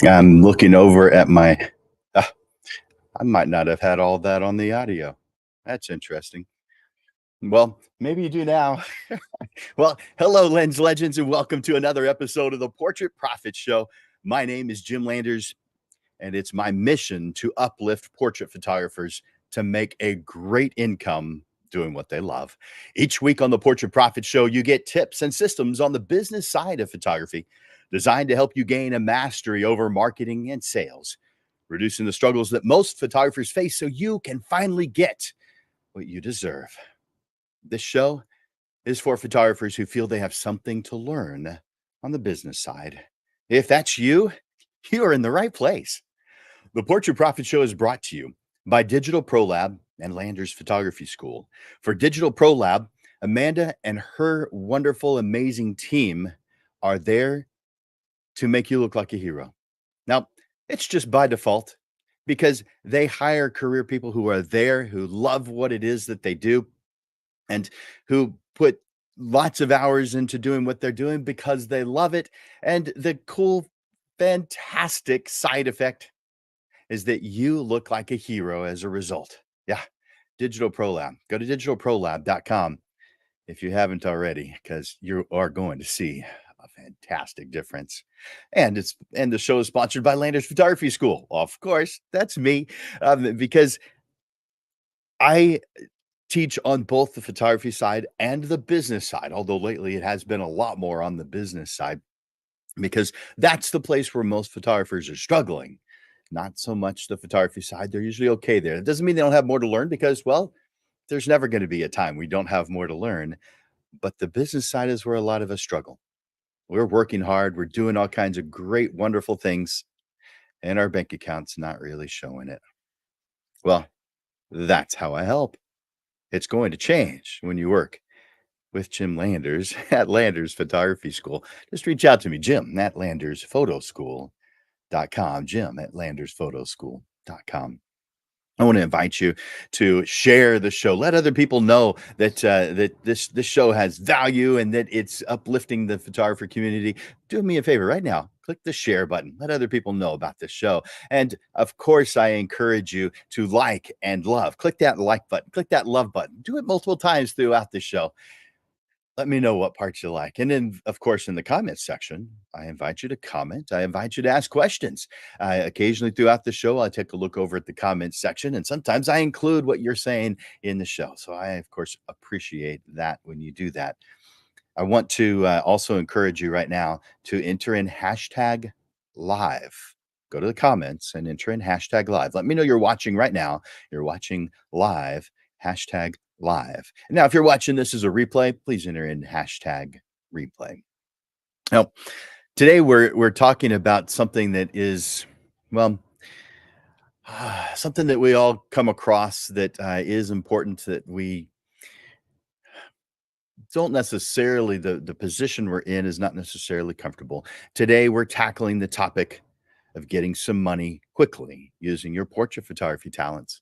I'm looking over at my ah, I might not have had all that on the audio. That's interesting. Well, maybe you do now. Well, hello, Lens Legends, and welcome to another episode of the Portrait Profit Show. My name is Jim Landers, and it's my mission to uplift portrait photographers to make a great income doing what they love. Each week on the Portrait Profit Show, you get tips and systems on the business side of photography designed to help you gain a mastery over marketing and sales, reducing the struggles that most photographers face so you can finally get what you deserve. This show is for photographers who feel they have something to learn on the business side. If that's you, you are in the right place. The Portrait Profit Show is brought to you by Digital Pro Lab and Landers Photography School. For Digital Pro Lab, Amanda and her wonderful, amazing team are there to make you look like a hero. Now, it's just by default because they hire career people who are there, who love what it is that they do, and who put lots of hours into doing what they're doing because they love it. And the cool, fantastic side effect is that you look like a hero as a result. Yeah, Digital Pro Lab. Go to digitalprolab.com if you haven't already, because you are going to see a fantastic difference. And the show is sponsored by Landers Photography School. Of course, that's me, because I teach on both the photography side and the business side, although lately it has been a lot more on the business side because that's the place where most photographers are struggling. Not so much the photography side. They're usually okay there. It doesn't mean they don't have more to learn because, well, there's never going to be a time we don't have more to learn. But the business side is where a lot of us struggle. We're working hard. We're doing all kinds of great, wonderful things, and our bank account's not really showing it. Well, that's how I help. It's going to change when you work with Jim Landers at Landers Photography School. Just reach out to me, Jim at landersphotoschool.com, Jim at landersphotoschool.com. I want to invite you to share the show. Let other people know that this show has value and that it's uplifting the photographer community. Do me a favor right now. Click the share button. Let other people know about this show. And of course, I encourage you to like and love. Click that like button. Click that love button. Do it multiple times throughout the show. Let me know what parts you like. And then, of course, in the comments section, I invite you to comment. I invite you to ask questions. Occasionally throughout the show, I take a look over at the comments section, and sometimes I include what you're saying in the show. So I, of course, appreciate that when you do that. I want to also encourage you right now to enter in hashtag live. Go to the comments and enter in hashtag live. Let me know you're watching right now. You're watching live, hashtag live. Now, if you're watching this as a replay, please enter in hashtag replay. Now, today we're talking about something that is, well, something that we all come across that is important that we don't necessarily the position we're in is not necessarily comfortable. Today we're tackling the topic of getting some money quickly using your portrait photography talents.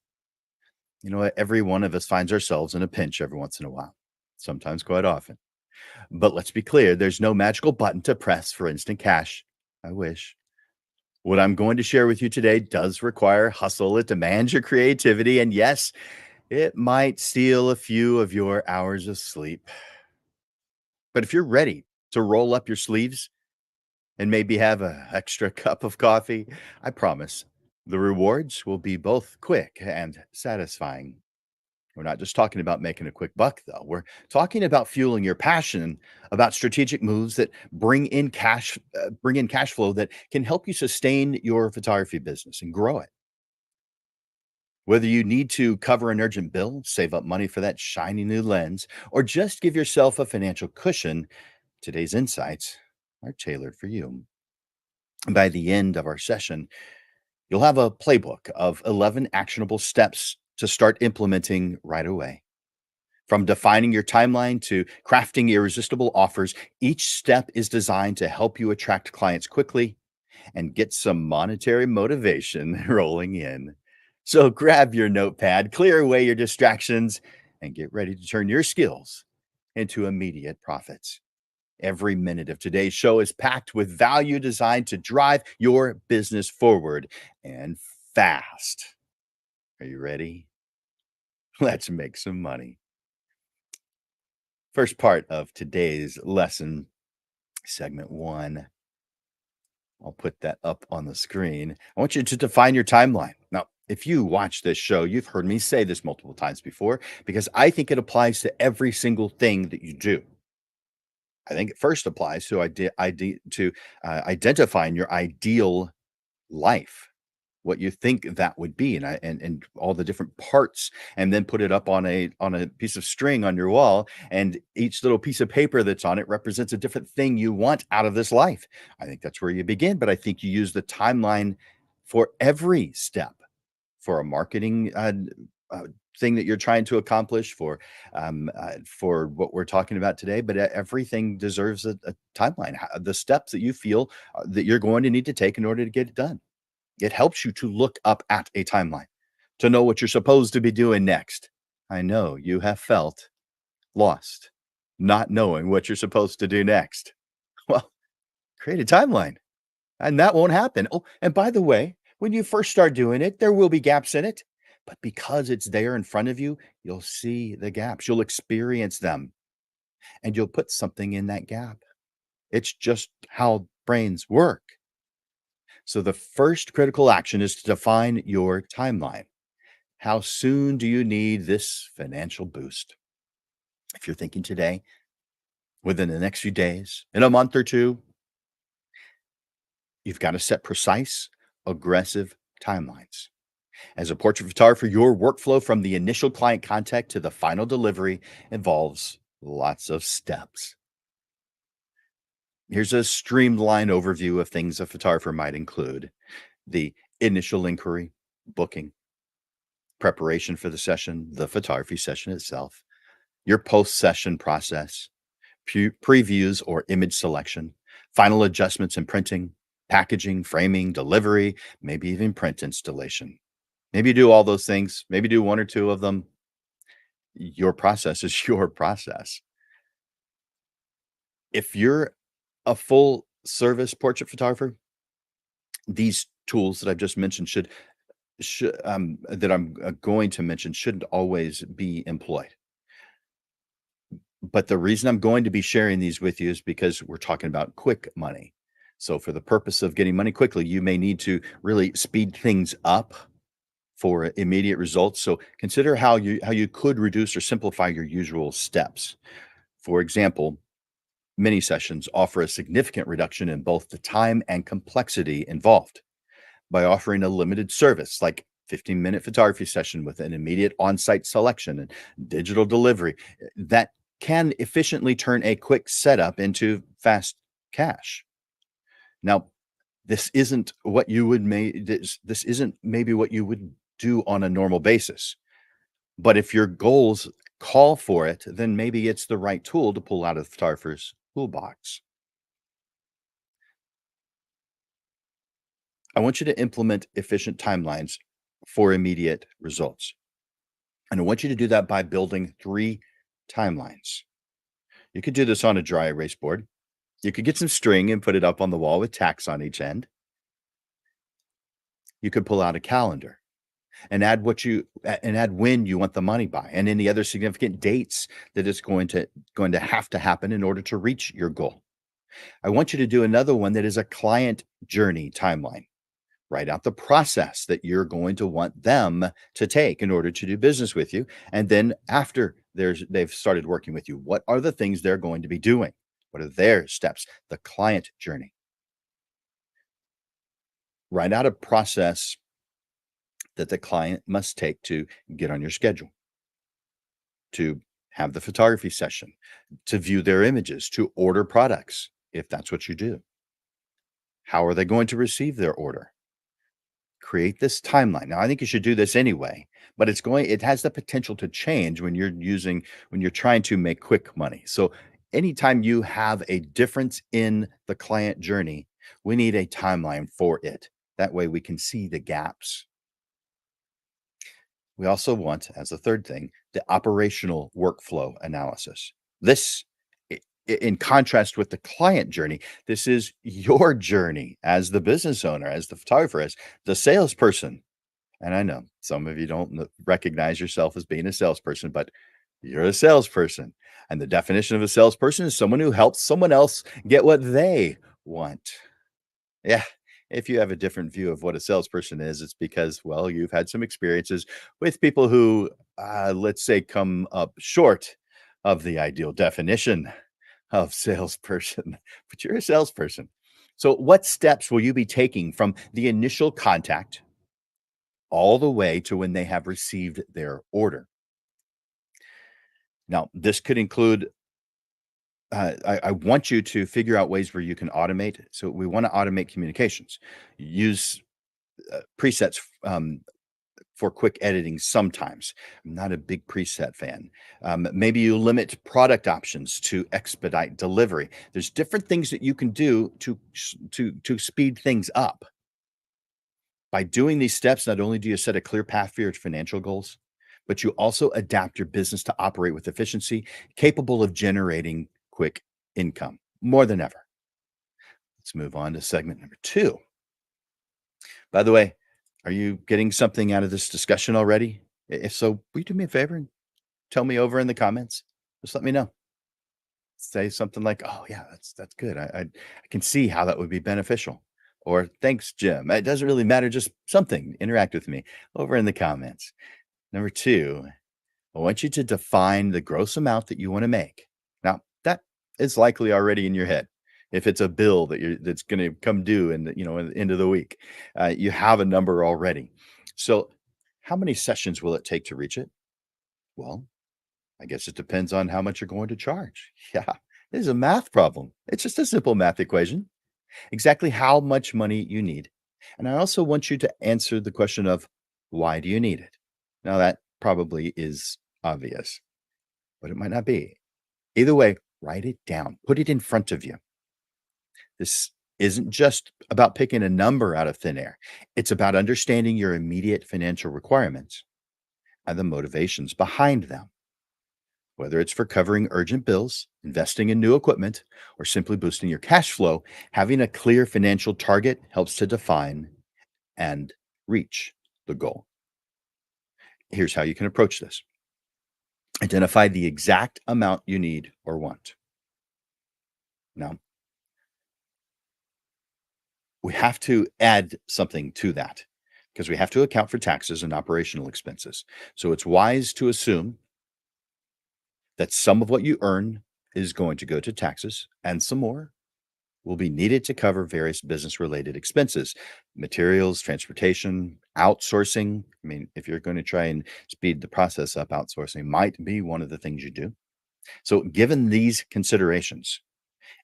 You know what? Every one of us finds ourselves in a pinch every once in a while, sometimes quite often. But let's be clear, there's no magical button to press for instant cash. I wish. What I'm going to share with you today does require hustle. It demands your creativity. And yes, it might steal a few of your hours of sleep. But if you're ready to roll up your sleeves and maybe have an extra cup of coffee, I promise the rewards will be both quick and satisfying. We're not just talking about making a quick buck, though. We're talking about fueling your passion, about strategic moves that bring in cash flow that can help you sustain your photography business and grow it. Whether you need to cover an urgent bill, save up money for that shiny new lens, or just give yourself a financial cushion, today's insights are tailored for you. By the end of our session, you'll have a playbook of 11 actionable steps to start implementing right away. From defining your timeline to crafting irresistible offers, each step is designed to help you attract clients quickly and get some monetary motivation rolling in. So grab your notepad, clear away your distractions, and get ready to turn your skills into immediate profits. Every minute of today's show is packed with value designed to drive your business forward and fast. Are you ready? Let's make some money. First part of today's lesson, segment one. I'll put that up on the screen. I want you to define your timeline. Now, if you watch this show, you've heard me say this multiple times before because I think it applies to every single thing that you do. I think it first applies to identifying your ideal life, what you think that would be, and all the different parts, and then put it up on a piece of string on your wall, and each little piece of paper that's on it represents a different thing you want out of this life. I think that's where you begin, but I think you use the timeline for every step, for a marketing uh, thing that you're trying to accomplish, for what we're talking about today. But everything deserves a timeline. The steps that you feel that you're going to need to take in order to get it done. It helps you to look up at a timeline, to know what you're supposed to be doing next. I know you have felt lost, not knowing what you're supposed to do next. Well, create a timeline, and that won't happen. Oh, and by the way, when you first start doing it, there will be gaps in it. But because it's there in front of you, you'll see the gaps, you'll experience them, and you'll put something in that gap. It's just how brains work. So the first critical action is to define your timeline. How soon do you need this financial boost? If you're thinking today, within the next few days, in a month or two, you've got to set precise, aggressive timelines. As a portrait photographer, your workflow from the initial client contact to the final delivery involves lots of steps. Here's a streamlined overview of things a photographer might include: the initial inquiry, booking, preparation for the session, the photography session itself, your post session process, previews or image selection, final adjustments and printing, packaging, framing, delivery, maybe even print installation. Maybe you do all those things, maybe do one or two of them. Your process is your process. If you're a full service portrait photographer, these tools that I've just mentioned should that I'm going to mention shouldn't always be employed. But the reason I'm going to be sharing these with you is because we're talking about quick money. So for the purpose of getting money quickly, you may need to really speed things up for immediate results. So consider how you could reduce or simplify your usual steps. For example, mini sessions offer a significant reduction in both the time and complexity involved by offering a limited service like 15-minute photography session with an immediate on-site selection and digital delivery that can efficiently turn a quick setup into fast cash. Now, this isn't maybe what you would do on a normal basis. But if your goals call for it, then maybe it's the right tool to pull out of the photographer's toolbox. I want you to implement efficient timelines for immediate results. And I want you to do that by building three timelines. You could do this on a dry erase board. You could get some string and put it up on the wall with tacks on each end. You could pull out a calendar and add when you want the money by and any other significant dates that it's going to have to happen in order to reach your goal. I want you to do another one that is a client journey timeline. Write out the process that you're going to want them to take in order to do business with you. And then after they've started working with you, what are the things they're going to be doing? What are their steps? The client journey. Write out a process that the client must take to get on your schedule, to have the photography session, to view their images, to order products, if that's what you do. How are they going to receive their order? Create this timeline. Now, I think you should do this anyway, but it has the potential to change when you're trying to make quick money. So anytime you have a difference in the client journey, we need a timeline for it. That way we can see the gaps. We also want, as a third thing, the operational workflow analysis. This In contrast with the client journey, this is your journey as the business owner, as the photographer, as the salesperson. And I know some of you don't recognize yourself as being a salesperson, but you're a salesperson. And the definition of a salesperson is someone who helps someone else get what they want. Yeah. If you have a different view of what a salesperson is, it's because, well, you've had some experiences with people who, let's say, come up short of the ideal definition of salesperson, but you're a salesperson. So, what steps will you be taking from the initial contact all the way to when they have received their order? Now, this could include, I want you to figure out ways where you can automate. So, we want to automate communications, use presets for quick editing sometimes. I'm not a big preset fan. Maybe you limit product options to expedite delivery. There's different things that you can do to speed things up. By doing these steps, not only do you set a clear path for your financial goals, but you also adapt your business to operate with efficiency, capable of generating quick income more than ever. Let's move on to segment number two. By the way, are you getting something out of this discussion already? If so, will you do me a favor and tell me over in the comments? Just let me know. Say something like, "Oh yeah, that's good. I can see how that would be beneficial." Or "Thanks, Jim." It doesn't really matter. Just something. Interact with me over in the comments. Number two, I want you to define the gross amount that you want to make. Now, that is likely already in your head. If it's a bill that's going to come due in in the end of the week, you have a number already. So, how many sessions will it take to reach it? Well, I guess it depends on how much you're going to charge. Yeah, this is a math problem. It's just a simple math equation. Exactly how much money you need. And I also want you to answer the question of why do you need it? Now, that probably is obvious, but it might not be. Either way, write it down, put it in front of you. This isn't just about picking a number out of thin air, it's about understanding your immediate financial requirements and the motivations behind them. Whether it's for covering urgent bills, investing in new equipment, or simply boosting your cash flow, having a clear financial target helps to define and reach the goal. Here's how you can approach this: identify the exact amount you need or want. Now, we have to add something to that because we have to account for taxes and operational expenses. So it's wise to assume that some of what you earn is going to go to taxes and some more will be needed to cover various business related expenses, materials, transportation, outsourcing. I mean, if you're going to try and speed the process up, outsourcing might be one of the things you do. So, given these considerations,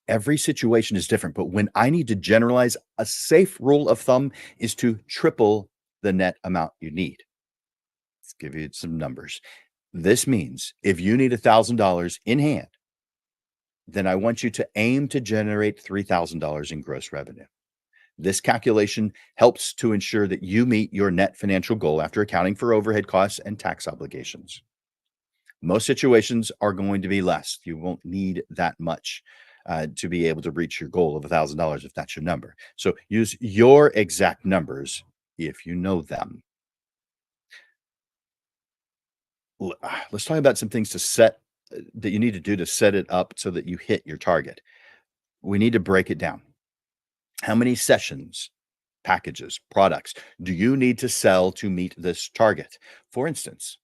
every situation is different. But when I need to generalize, a safe rule of thumb is to triple the net amount you need. Let's give you some numbers. This means if you need $1,000 in hand, then I want you to aim to generate $3,000 in gross revenue. This calculation helps to ensure that you meet your net financial goal after accounting for overhead costs and tax obligations. Most situations are going to be less. You won't need that much to be able to reach your goal of $1,000 if that's your number. So use your exact numbers if you know them. Let's talk about some things to set that you need to do to set it up so that you hit your target. We need to break it down. How many sessions, packages, products do you need to sell to meet this target? For instance,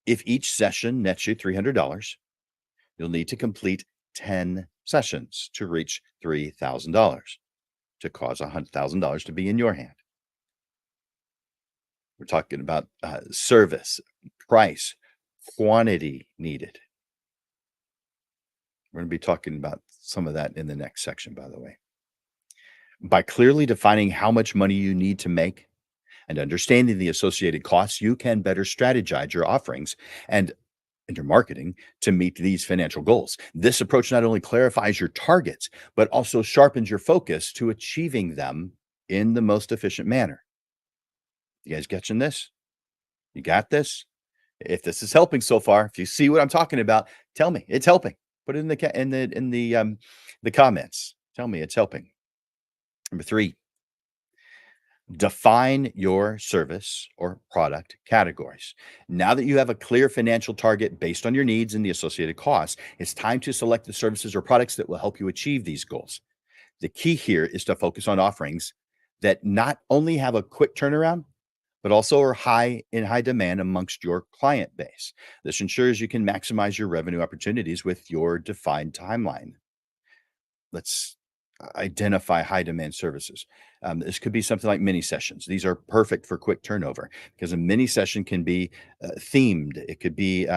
if each session nets you $300, you'll need to complete 10 sessions to reach $3,000 to cause $100,000 to be in your hand. We're talking about service, price, quantity needed. We're going to be talking about some of that in the next section, by the way. By clearly defining how much money you need to make and understanding the associated costs, you can better strategize your offerings and your marketing to meet these financial goals. This approach not only clarifies your targets, but also sharpens your focus to achieving them in the most efficient manner. You guys catching this? You got this? If this is helping so far, if you see what I'm talking about, tell me it's helping. Put it in the comments. Tell me it's helping. Number 3, define your service or product categories. Now that you have a clear financial target based on your needs and the associated costs, it's time to select the services or products that will help you achieve these goals. The key here is to focus on offerings that not only have a quick turnaround, but also are high demand amongst your client base. This ensures you can maximize your revenue opportunities with your defined timeline. Let's identify high demand services. This could be something like mini sessions. These are perfect for quick turnover because a mini session can be themed. It could be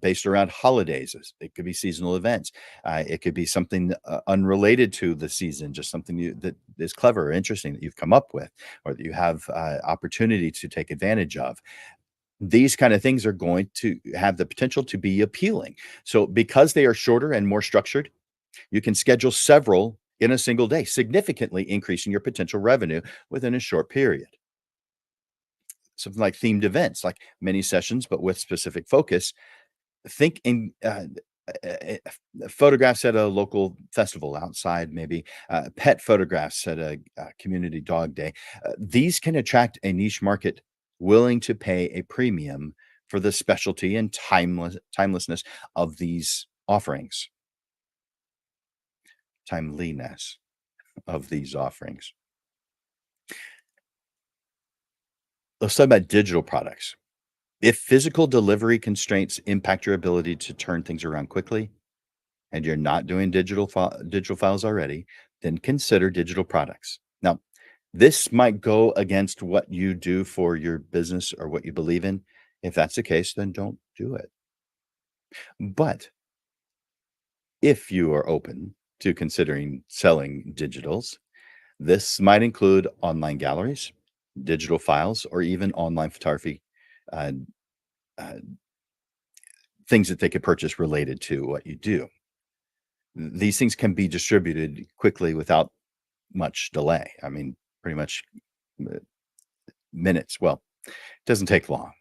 based around holidays. It could be seasonal events. It could be something unrelated to the season, just something that is clever or interesting that you've come up with or that you have opportunity to take advantage of. These kind of things are going to have the potential to be appealing. So because they are shorter and more structured, you can schedule several in a single day, significantly increasing your potential revenue within a short period. Something like themed events, like mini sessions, but with specific focus. Think in photographs at a local festival outside, maybe pet photographs at a community dog day. These can attract a niche market willing to pay a premium for the specialty and timelessness of these offerings, timeliness of these offerings. Let's talk about digital products. If physical delivery constraints impact your ability to turn things around quickly and you're not doing digital files already, then consider digital products. Now, this might go against what you do for your business or what you believe in. If that's the case, then don't do it. But if you are open to considering selling digitals, this might include online galleries, digital files, or even online photography, uh, uh, things that they could purchase related to what you do. These things can be distributed quickly without much delay. I mean, pretty much uh, minutes. Well, it doesn't take long.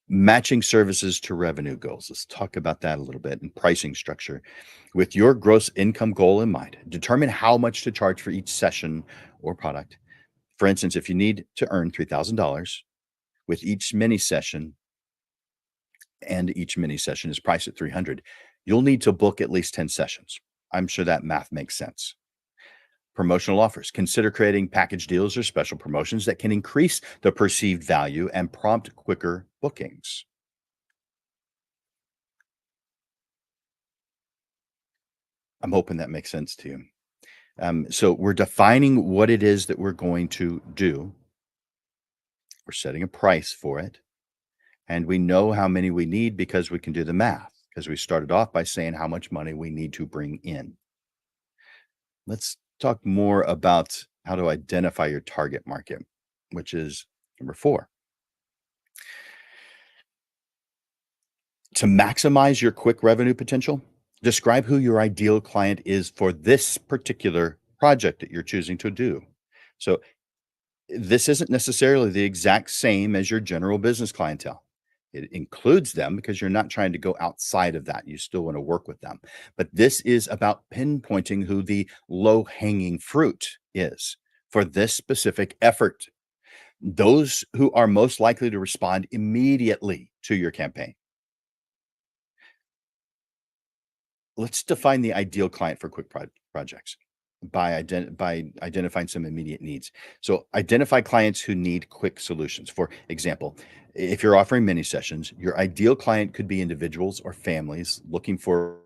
Matching services to revenue goals. Let's talk about that a little bit and pricing structure. With your gross income goal in mind, determine how much to charge for each session or product. For instance, if you need to earn $3,000 with each mini session, and each mini session is priced at 300, you'll need to book at least 10 sessions. I'm sure that math makes sense. Promotional offers. Consider creating package deals or special promotions that can increase the perceived value and prompt quicker bookings. I'm hoping that makes sense to you. So we're defining what it is that we're going to do. We're setting a price for it. And we know how many we need because we can do the math, because we started off by saying how much money we need to bring in. Let's talk more about how to identify your target market, which is number 4. To maximize your quick revenue potential, describe who your ideal client is for this particular project that you're choosing to do. So, this isn't necessarily the exact same as your general business clientele. It includes them because you're not trying to go outside of that. You still want to work with them. But this is about pinpointing who the low hanging fruit is for this specific effort. Those who are most likely to respond immediately to your campaign. Let's define the ideal client for quick projects by identifying some immediate needs. So identify clients who need quick solutions. For example, if you're offering mini sessions, your ideal client could be individuals or families looking for.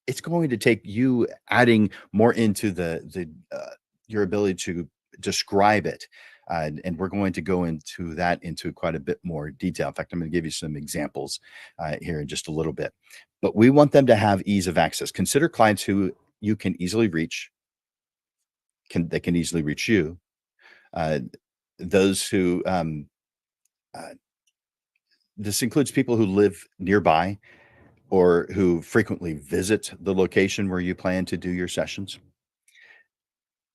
It's going to take you adding more into the your ability to describe it, and we're going to go into quite a bit more detail. In fact, I'm going to give you some examples here in just a little bit. But we want them to have ease of access. Consider clients who you can easily reach. They can easily reach you. Uh, those who uh, this includes people who live nearby or who frequently visit the location where you plan to do your sessions.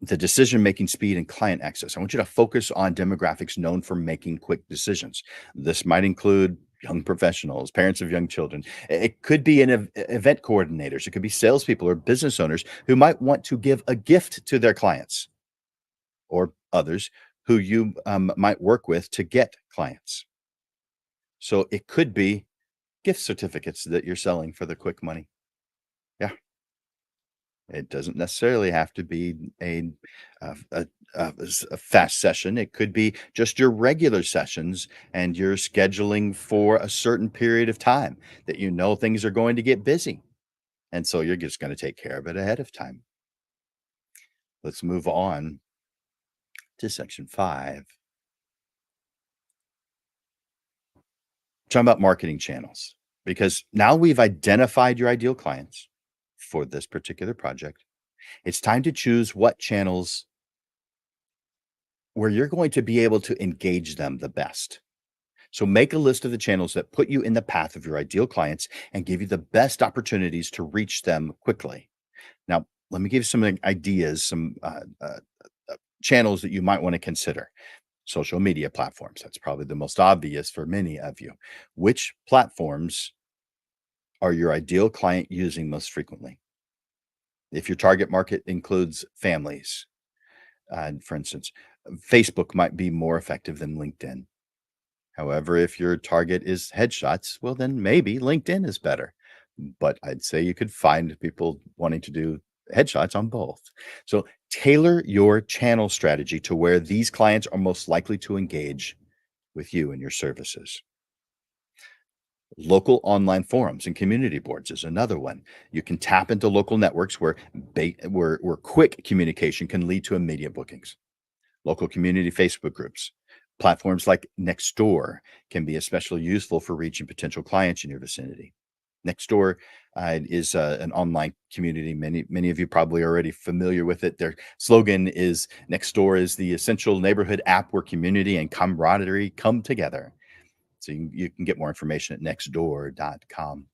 The decision making speed and client access. I want you to focus on demographics known for making quick decisions. This might include young professionals, parents of young children. It could be event coordinators. It could be salespeople or business owners who might want to give a gift to their clients or others who you might work with to get clients. So it could be gift certificates that you're selling for the quick money. Yeah, it doesn't necessarily have to be a fast session. It could be just your regular sessions, and you're scheduling for a certain period of time that you know things are going to get busy. And so you're just going to take care of it ahead of time. Let's move on to section 5. Talking about marketing channels, because now we've identified your ideal clients for this particular project. It's time to choose what channels where you're going to be able to engage them the best. So make a list of the channels that put you in the path of your ideal clients and give you the best opportunities to reach them quickly. Now, let me give you some ideas, some channels that you might want to consider. Social media platforms. That's probably the most obvious for many of you. Which platforms are your ideal client using most frequently? If your target market includes families, for instance, Facebook might be more effective than LinkedIn. However, if your target is headshots, well, then maybe LinkedIn is better. But I'd say you could find people wanting to do headshots on both. So tailor your channel strategy to where these clients are most likely to engage with you and your services. Local online forums and community boards is another one. You can tap into local networks where quick communication can lead to immediate bookings. Local community Facebook groups. Platforms like Nextdoor can be especially useful for reaching potential clients in your vicinity. Nextdoor is an online community. Many of you probably are already familiar with it. Their slogan is Nextdoor is the essential neighborhood app where community and camaraderie come together. So you can get more information at nextdoor.com.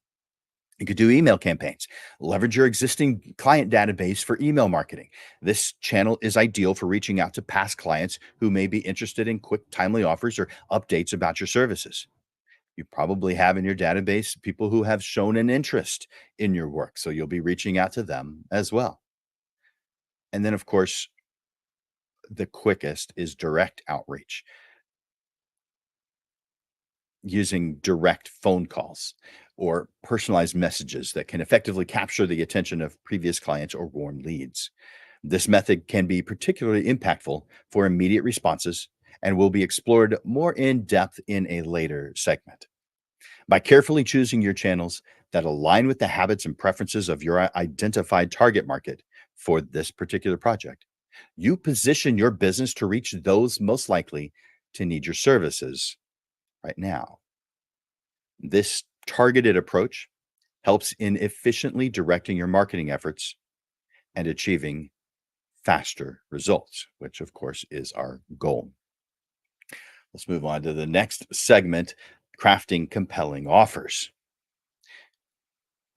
You could do email campaigns. Leverage your existing client database for email marketing. This channel is ideal for reaching out to past clients who may be interested in quick, timely offers or updates about your services. You probably have in your database people who have shown an interest in your work, so you'll be reaching out to them as well. And then, of course, the quickest is direct outreach using direct phone calls or personalized messages that can effectively capture the attention of previous clients or warm leads. This method can be particularly impactful for immediate responses and will be explored more in depth in a later segment. By carefully choosing your channels that align with the habits and preferences of your identified target market for this particular project, you position your business to reach those most likely to need your services right now. This targeted approach helps in efficiently directing your marketing efforts and achieving faster results, which of course is our goal. Let's move on to the next segment, crafting compelling offers.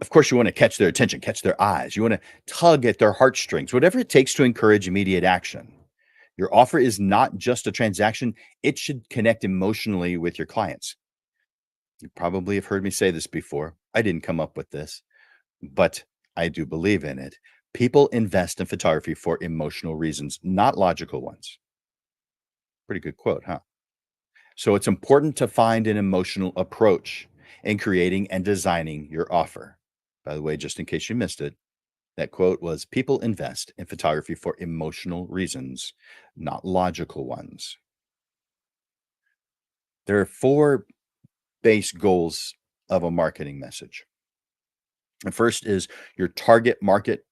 Of course, you want to catch their attention, catch their eyes. You want to tug at their heartstrings, whatever it takes to encourage immediate action. Your offer is not just a transaction, it should connect emotionally with your clients. You probably have heard me say this before. I didn't come up with this, but I do believe in it. People invest in photography for emotional reasons, not logical ones. Pretty good quote, huh? So it's important to find an emotional approach in creating and designing your offer. By the way, just in case you missed it, that quote was people invest in photography for emotional reasons, not logical ones. There are 4 base goals of a marketing message. The first is your target market,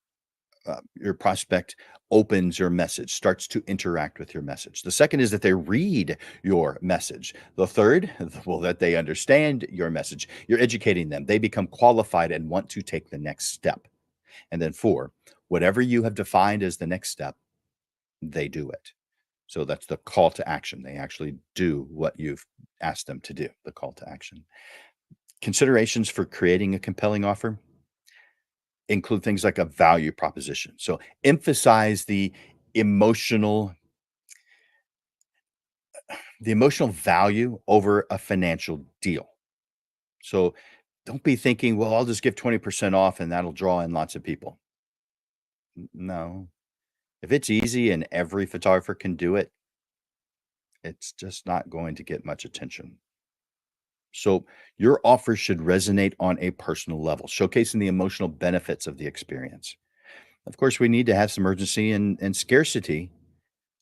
your prospect opens your message, starts to interact with your message. The second is that they read your message. The third, well, that they understand your message. You're educating them. They become qualified and want to take the next step. And then 4, whatever you have defined as the next step, they do it. So that's the call to action. They actually do what you've asked them to do, the call to action. Considerations for creating a compelling offer include things like a value proposition. So emphasize emotional the emotional value over a financial deal. So don't be thinking, well, I'll just give 20% off and that'll draw in lots of people. No. If it's easy and every photographer can do it, it's just not going to get much attention. So your offer should resonate on a personal level, showcasing the emotional benefits of the experience. Of course, we need to have some urgency and scarcity.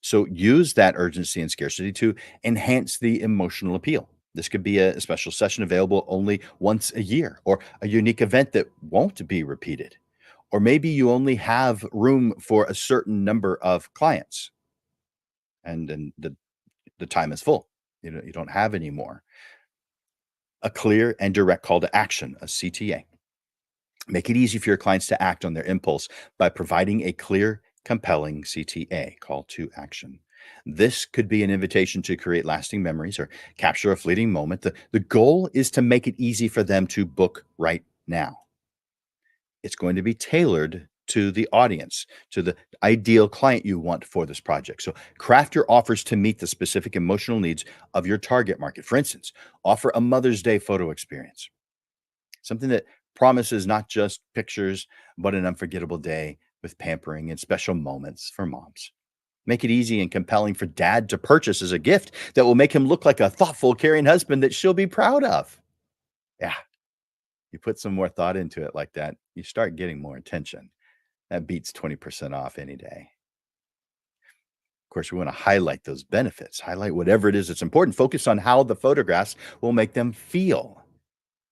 So use that urgency and scarcity to enhance the emotional appeal. This could be a special session available only once a year, or a unique event that won't be repeated. Or maybe you only have room for a certain number of clients and the time is full. You don't have any more. A clear and direct call to action, a CTA. Make it easy for your clients to act on their impulse by providing a clear, compelling CTA, call to action. This could be an invitation to create lasting memories or capture a fleeting moment. The goal is to make it easy for them to book right now. It's going to be tailored to the audience, to the ideal client you want for this project. So craft your offers to meet the specific emotional needs of your target market. For instance, offer a Mother's Day photo experience, something that promises not just pictures, but an unforgettable day with pampering and special moments for moms. Make it easy and compelling for dad to purchase as a gift that will make him look like a thoughtful, caring husband that she'll be proud of. Yeah, you put some more thought into it like that, you start getting more attention. That beats 20% off any day. Of course, we want to highlight those benefits, highlight whatever it is that's important. Focus on how the photographs will make them feel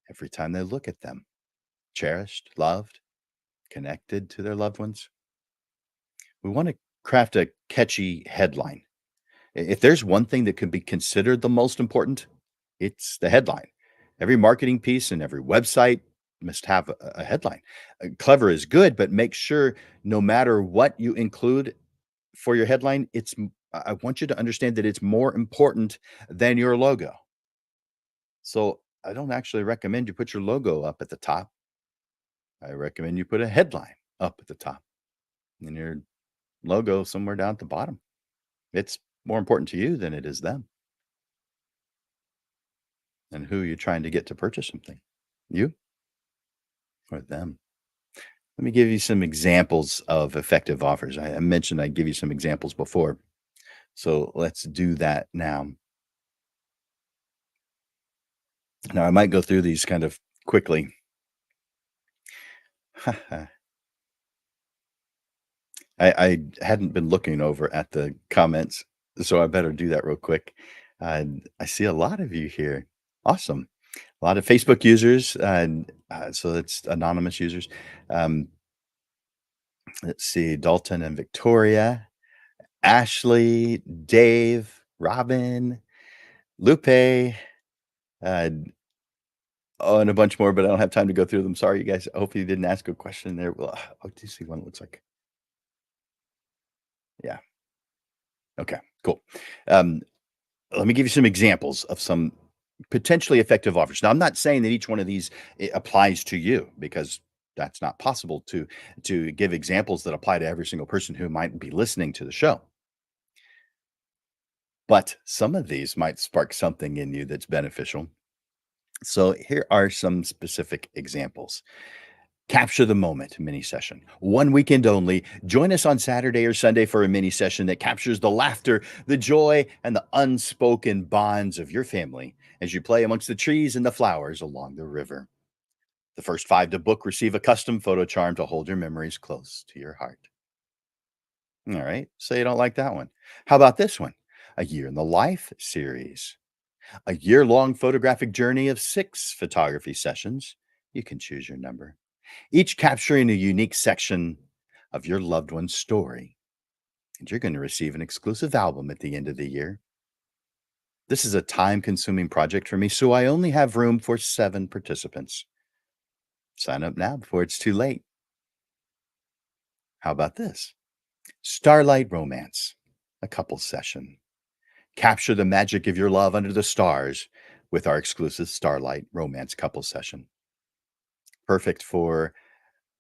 every time they look at them: cherished, loved, connected to their loved ones. We want to craft a catchy headline. If there's one thing that could be considered the most important, it's the headline. Every marketing piece and every website must have a headline. Clever is good, but make sure no matter what you include for your headline, I want you to understand that it's more important than your logo. So I don't actually recommend you put your logo up at the top. I recommend you put a headline up at the top and your logo somewhere down at the bottom. It's more important to you than it is them and who you're trying to get to purchase something. You or them. Let me give you some examples of effective offers. I mentioned I'd give you some examples before. So let's do that now. Now, I might go through these kind of quickly. I hadn't been looking over at the comments, so I better do that real quick. I see a lot of you here. Awesome. A lot of Facebook users, and so it's anonymous users. Um, let's see, Dalton and Victoria, Ashley, Dave, Robin, Lupe, uh, oh, and a bunch more, but I don't have time to go through them. Sorry, you guys. Hopefully, you didn't ask a question there. Well, oh, do you see one? It looks like, yeah. Okay, cool. Um, Let me give you some examples of some potentially effective offers. Now, I'm not saying that each one of these applies to you because that's not possible to give examples that apply to every single person who might be listening to the show. But some of these might spark something in you that's beneficial. So here are some specific examples. Capture the moment mini session. One weekend only. Join us on Saturday or Sunday for a mini session that captures the laughter, the joy, and the unspoken bonds of your family as you play amongst the trees and the flowers along the river. The first five to book receive a custom photo charm to hold your memories close to your heart. All right. So you don't like that one. How about this one? A Year in the Life series. A year-long photographic journey of 6 photography sessions. You can choose your number, each capturing a unique section of your loved one's story. And you're going to receive an exclusive album at the end of the year. This is a time consuming project for me, so I only have room for 7 participants. Sign up now before it's too late. How about this? Starlight Romance, a couple session. Capture the magic of your love under the stars with our exclusive Starlight Romance couple session. Perfect for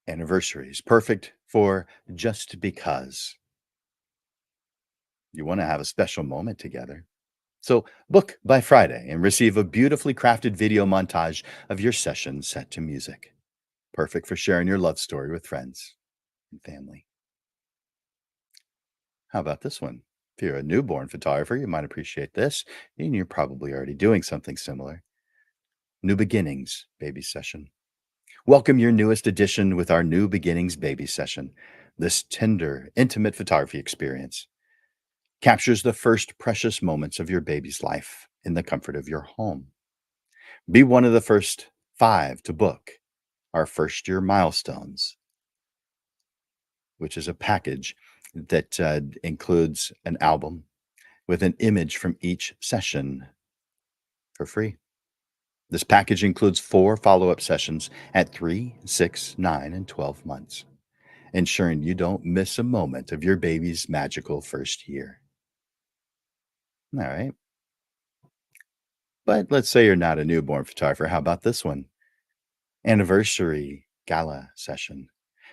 anniversaries, perfect for just because you want to have a special moment together. So book by Friday and receive a beautifully crafted video montage of your session set to music. Perfect for sharing your love story with friends and family. How about this one? If you're a newborn photographer, you might appreciate this, and you're probably already doing something similar. New Beginnings Baby Session. Welcome your newest addition with our New Beginnings Baby Session. This tender, intimate photography experience captures the first precious moments of your baby's life in the comfort of your home. Be one of the first 5 to book our first year milestones, which is a package that includes an album with an image from each session for free. This package includes 4 follow up sessions at 3, 6, 9, and 12 months, ensuring you don't miss a moment of your baby's magical first year. All right. But let's say you're not a newborn photographer. How about this one? Anniversary Gala Session.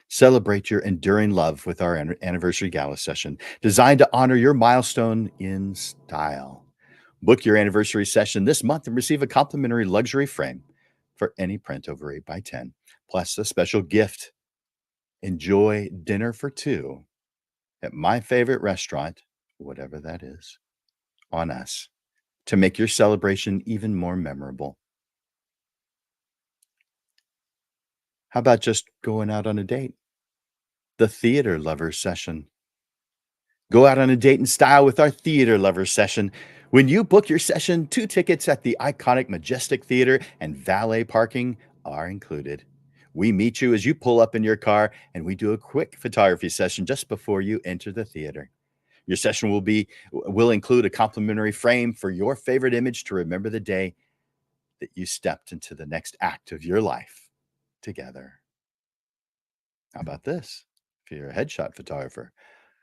Celebrate your enduring love with our anniversary gala session, designed to honor your milestone in style. Book your anniversary session this month and receive a complimentary luxury frame for any print over 8 by 10, plus a special gift. Enjoy dinner for 2 at my favorite restaurant, whatever that is, on us, to make your celebration even more memorable. How about just going out on a date? The Theater Lovers Session. Go out on a date in style with our Theater Lovers Session. When you book your session, 2 tickets at the iconic Majestic Theater and valet parking are included. We meet you as you pull up in your car, and we do a quick photography session just before you enter the theater. Your session will include a complimentary frame for your favorite image to remember the day that you stepped into the next act of your life together. How about this? If you're a headshot photographer,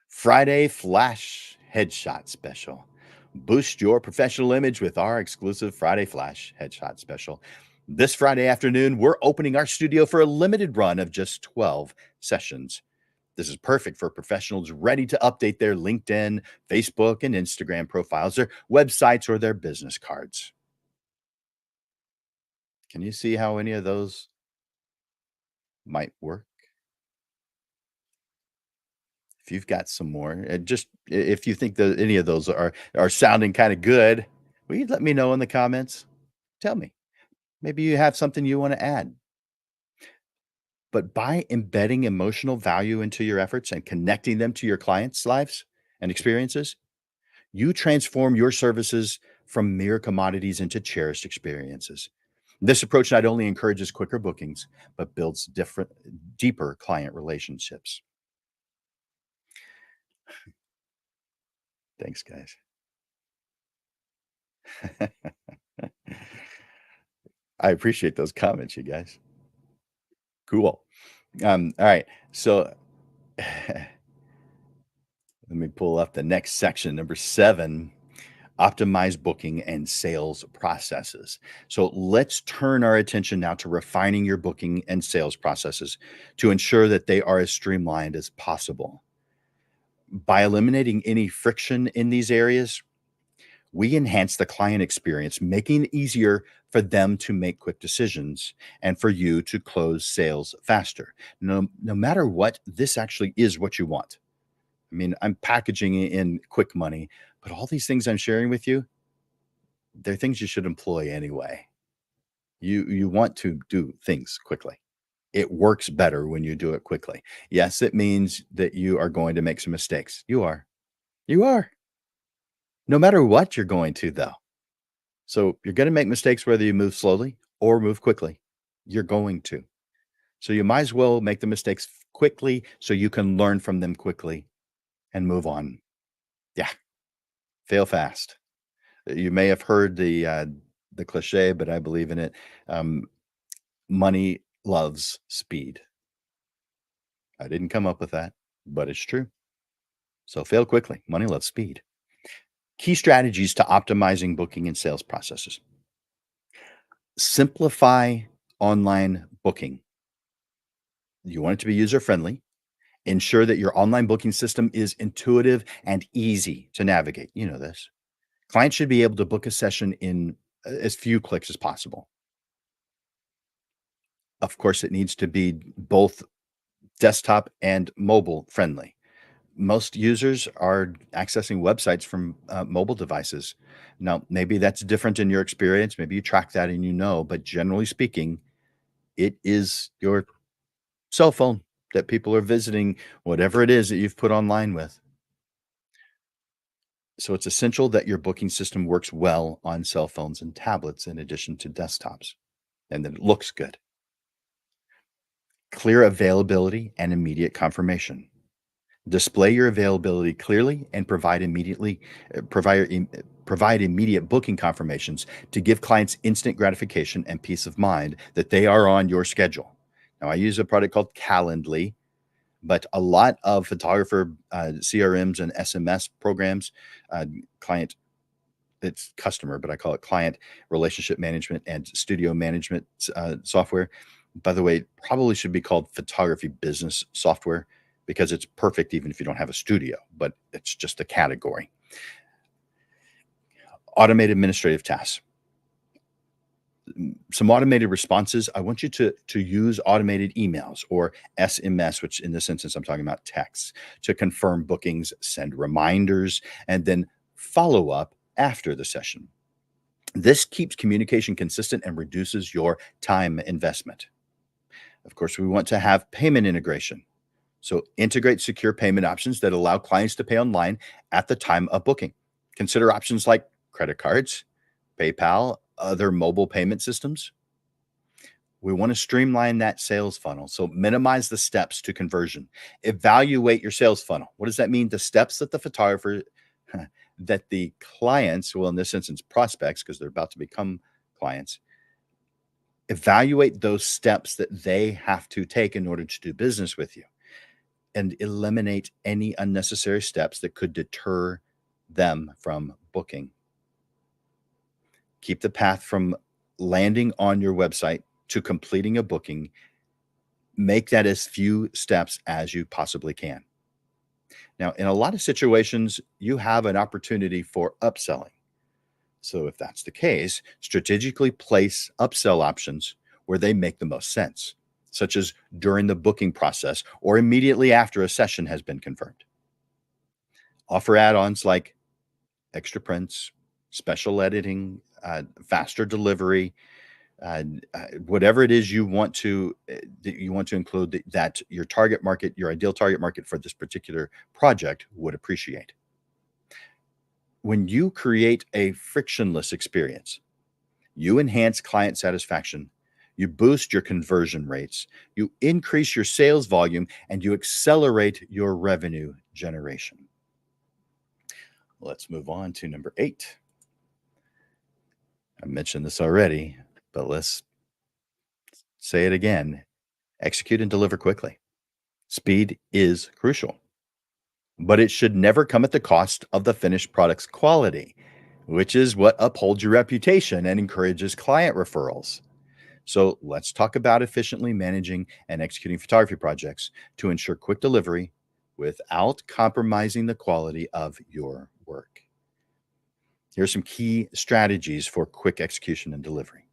Friday Flash Headshot Special. Boost your professional image with our exclusive Friday Flash Headshot Special. This Friday afternoon, we're opening our studio for a limited run of just 12 sessions. This is perfect for professionals ready to update their LinkedIn, Facebook, and Instagram profiles, their websites, or their business cards. Can you see how any of those might work? If you've got some more, just if you think that any of those are sounding kind of good, will you let me know in the comments? Tell me. Maybe you have something you want to add. But by embedding emotional value into your efforts and connecting them to your clients' lives and experiences, you transform your services from mere commodities into cherished experiences. This approach not only encourages quicker bookings, but builds deeper client relationships. Thanks, guys. I appreciate those comments, you guys. Cool. All right. So let me pull up the next section, number 7, optimize booking and sales processes. So let's turn our attention now to refining your booking and sales processes to ensure that they are as streamlined as possible. By eliminating any friction in these areas, we enhance the client experience, making it easier for them to make quick decisions and for you to close sales faster. No matter what, this actually is what you want. I mean, I'm packaging it in quick money, but all these things I'm sharing with you, they're things you should employ anyway. You want to do things quickly. It works better when you do it quickly. Yes, it means that you are going to make some mistakes. You are. You are. No matter what you're going to, though. So you're going to make mistakes whether you move slowly or move quickly. You're going to. So you might as well make the mistakes quickly so you can learn from them quickly and move on. Yeah, fail fast. You may have heard the cliche, but I believe in it. Um, Money loves speed. I didn't come up with that, but it's true. So fail quickly. Money loves speed. Key strategies to optimizing booking and sales processes. Simplify online booking. You want it to be user friendly. Ensure that your online booking system is intuitive and easy to navigate. You know this. Clients should be able to book a session in as few clicks as possible. Of course, it needs to be both desktop and mobile friendly. Most users are accessing websites from mobile devices. Now, maybe that's different in your experience. Maybe you track that and you know, but generally speaking, it is your cell phone that people are visiting whatever it is that you've put online with. So it's essential that your booking system works well on cell phones and tablets in addition to desktops and that it looks good. Clear availability and immediate confirmation. Display your availability clearly and provide immediate booking confirmations to give clients instant gratification and peace of mind that they are on your schedule. Now, I use a product called Calendly, but a lot of photographer CRMs and SMS programs, uh, client it's customer, but I call it client relationship management and studio management software. By the way, probably should be called photography business software because it's perfect even if you don't have a studio, but it's just a category. Automated administrative tasks. Some automated responses. I want you to use automated emails or SMS, which in this instance I'm talking about texts, to confirm bookings, send reminders, and then follow up after the session. This keeps communication consistent and reduces your time investment. Of course, we want to have payment integration. So integrate secure payment options that allow clients to pay online at the time of booking. Consider options like credit cards, PayPal, other mobile payment systems. We want to streamline that sales funnel. So minimize the steps to conversion. Evaluate your sales funnel. What does that mean? The steps that the photographer, that the clients, well, in this instance, prospects, because they're about to become clients, evaluate those steps that they have to take in order to do business with you and eliminate any unnecessary steps that could deter them from booking. Keep the path from landing on your website to completing a booking. Make that as few steps as you possibly can. Now, in a lot of situations, you have an opportunity for upselling. So, if that's the case, strategically place upsell options where they make the most sense, such as during the booking process or immediately after a session has been confirmed. Offer add ons like extra prints, special editing, faster delivery, whatever it is you want to that you want to include that your target market, your ideal target market for this particular project would appreciate. When you create a frictionless experience, you enhance client satisfaction, you boost your conversion rates, you increase your sales volume, and you accelerate your revenue generation. Let's move on to number 8. I mentioned this already, but let's say it again. Execute and deliver quickly. Speed is crucial, but it should never come at the cost of the finished product's quality, which is what upholds your reputation and encourages client referrals. So let's talk about efficiently managing and executing photography projects to ensure quick delivery without compromising the quality of your work. Here are some key strategies for quick execution and delivery.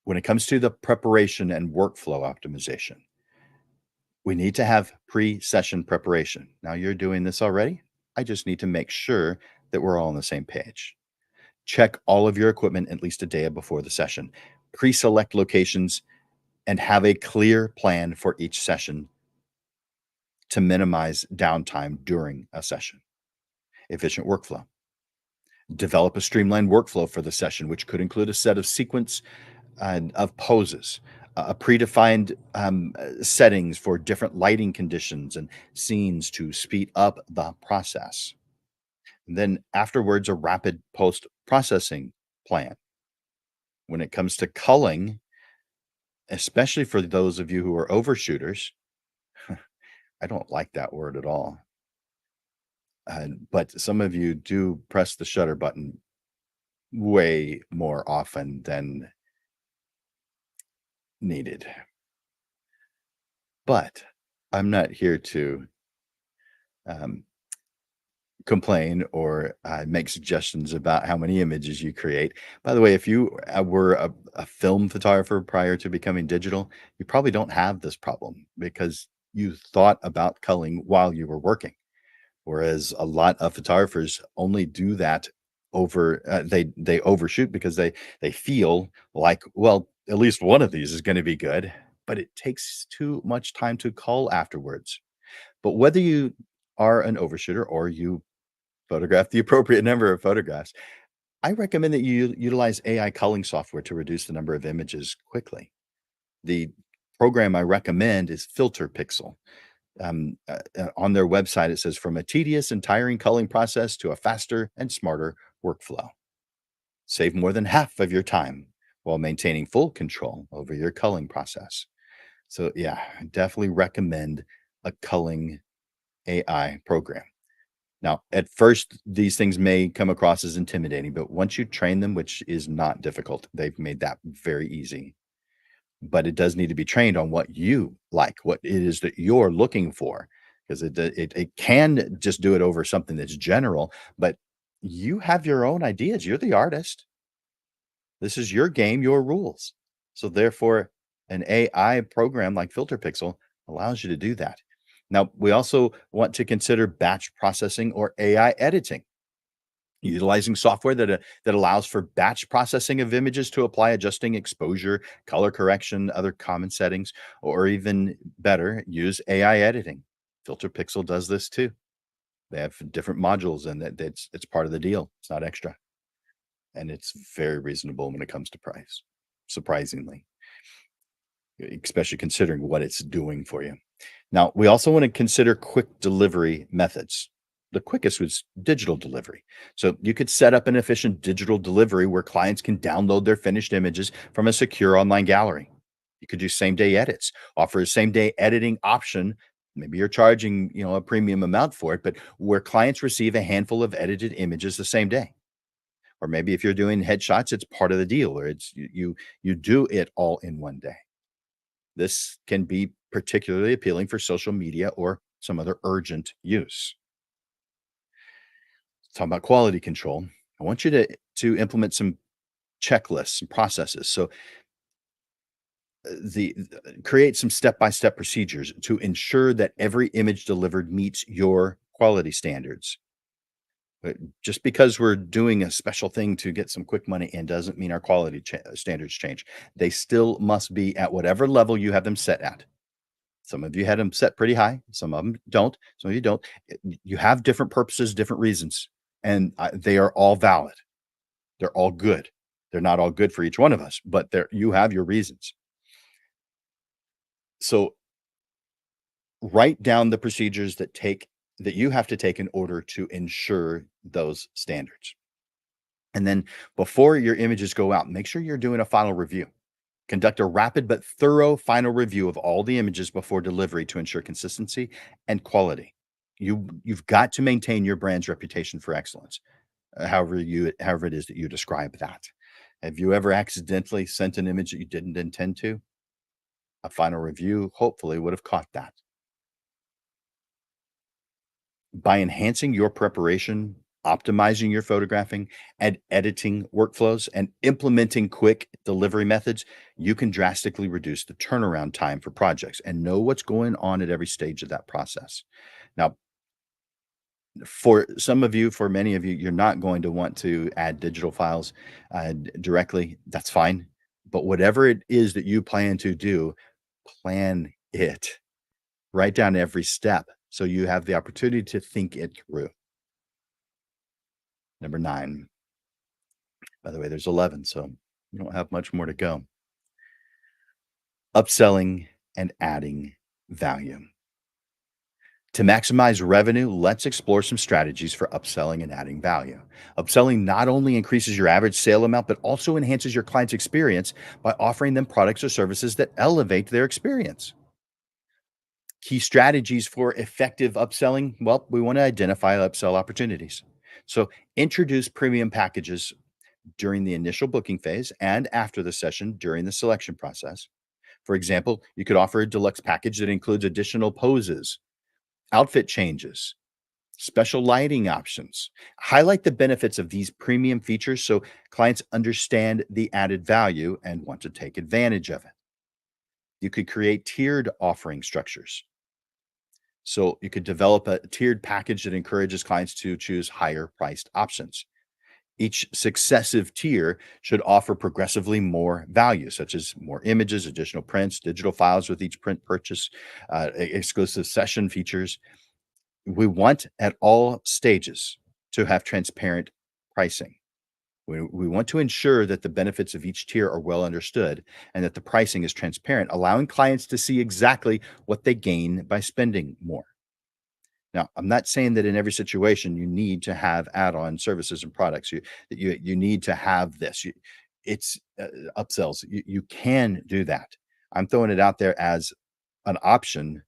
When it comes to the preparation and workflow optimization, we need to have pre session preparation. Now, you're doing this already. I just need to make sure that we're all on the same page. Check all of your equipment at least a day before the session. Pre select locations and have a clear plan for each session to minimize downtime during a session. Efficient workflow. Develop a streamlined workflow for the session, which could include a set of sequence of poses, a predefined settings for different lighting conditions and scenes to speed up the process. And then afterwards, a rapid post processing plan. When it comes to culling, especially for those of you who are overshooters, I don't like that word at all. But some of you do press the shutter button way more often than needed. But I'm not here to um, complain or make suggestions about how many images you create. By the way, if you were a film photographer prior to becoming digital, you probably don't have this problem because you thought about culling while you were working. Whereas a lot of photographers only do that they overshoot because they feel like, well, at least one of these is going to be good, but it takes too much time to cull afterwards. But whether you are an overshooter or you photograph the appropriate number of photographs, I recommend that you utilize AI culling software to reduce the number of images quickly. The program I recommend is Filter Pixel. On their website, it says from a tedious and tiring culling process to a faster and smarter workflow. Save more than half of your time while maintaining full control over your culling process. So, yeah, I definitely recommend a culling AI program. Now, at first, these things may come across as intimidating, but once you train them, which is not difficult, they've made that very easy. But it does need to be trained on what you like, what it is that you're looking for, because it can just do it over something that's general, but you have your own ideas. You're the artist. This is your game, your rules. So therefore, an AI program like Filter Pixel allows you to do that. Now, we also want to consider batch processing or AI editing. Utilizing software that allows for batch processing of images to apply adjusting exposure, color correction, other common settings, or even better, use AI editing. Filter Pixel does this too. They have different modules, and it's part of the deal. It's not extra, and it's very reasonable when it comes to price. Surprisingly, especially considering what it's doing for you. Now, we also want to consider quick delivery methods. The quickest was digital delivery. So you could set up an efficient digital delivery where clients can download their finished images from a secure online gallery. You could do same day edits, offer a same day editing option. Maybe you're charging, a premium amount for it, but where clients receive a handful of edited images the same day. Or maybe if you're doing headshots, it's part of the deal, or it's you do it all in one day. This can be particularly appealing for social media or some other urgent use. Talking about quality control, I want you to implement some checklists and processes. So create some step-by-step procedures to ensure that every image delivered meets your quality standards. But just because we're doing a special thing to get some quick money in doesn't mean our quality standards change. They still must be at whatever level you have them set at. Some of you had them set pretty high, some of them don't, some of you don't. You have different purposes, different reasons, and they are all valid. They're all good. They're not all good for each one of us, but you have your reasons. So write down the procedures that you have to take in order to ensure those standards. And then before your images go out, make sure you're doing a final review. Conduct a rapid but thorough final review of all the images before delivery to ensure consistency and quality. You've got to maintain your brand's reputation for excellence, however it is that you describe that. Have you ever accidentally sent an image that you didn't intend to? A final review hopefully would have caught that. By enhancing your preparation, optimizing your photographing and editing workflows, and implementing quick delivery methods, you can drastically reduce the turnaround time for projects and know what's going on at every stage of that process. Now, for some of you, for many of you, you're not going to want to add digital files directly. That's fine. But whatever it is that you plan to do, plan it. Write down every step so you have the opportunity to think it through. Number 9. By the way, there's 11, so you don't have much more to go. Upselling and adding value. To maximize revenue, let's explore some strategies for upselling and adding value. Upselling not only increases your average sale amount, but also enhances your client's experience by offering them products or services that elevate their experience. Key strategies for effective upselling. Well, we want to identify upsell opportunities. So introduce premium packages during the initial booking phase and after the session during the selection process. For example, you could offer a deluxe package that includes additional poses, outfit changes, Special lighting options. Highlight the benefits of these premium features so clients understand the added value and want to take advantage of it. You could create tiered offering structures. So you could develop a tiered package that encourages clients to choose higher priced options. Each successive tier should offer progressively more value, such as more images, additional prints, digital files with each print purchase, exclusive session features. We want at all stages to have transparent pricing. We want to ensure that the benefits of each tier are well understood and that the pricing is transparent, allowing clients to see exactly what they gain by spending more. Now, I'm not saying that in every situation you need to have add-on services and products. You need to have this. It's upsells. You can do that. I'm throwing it out there as an option,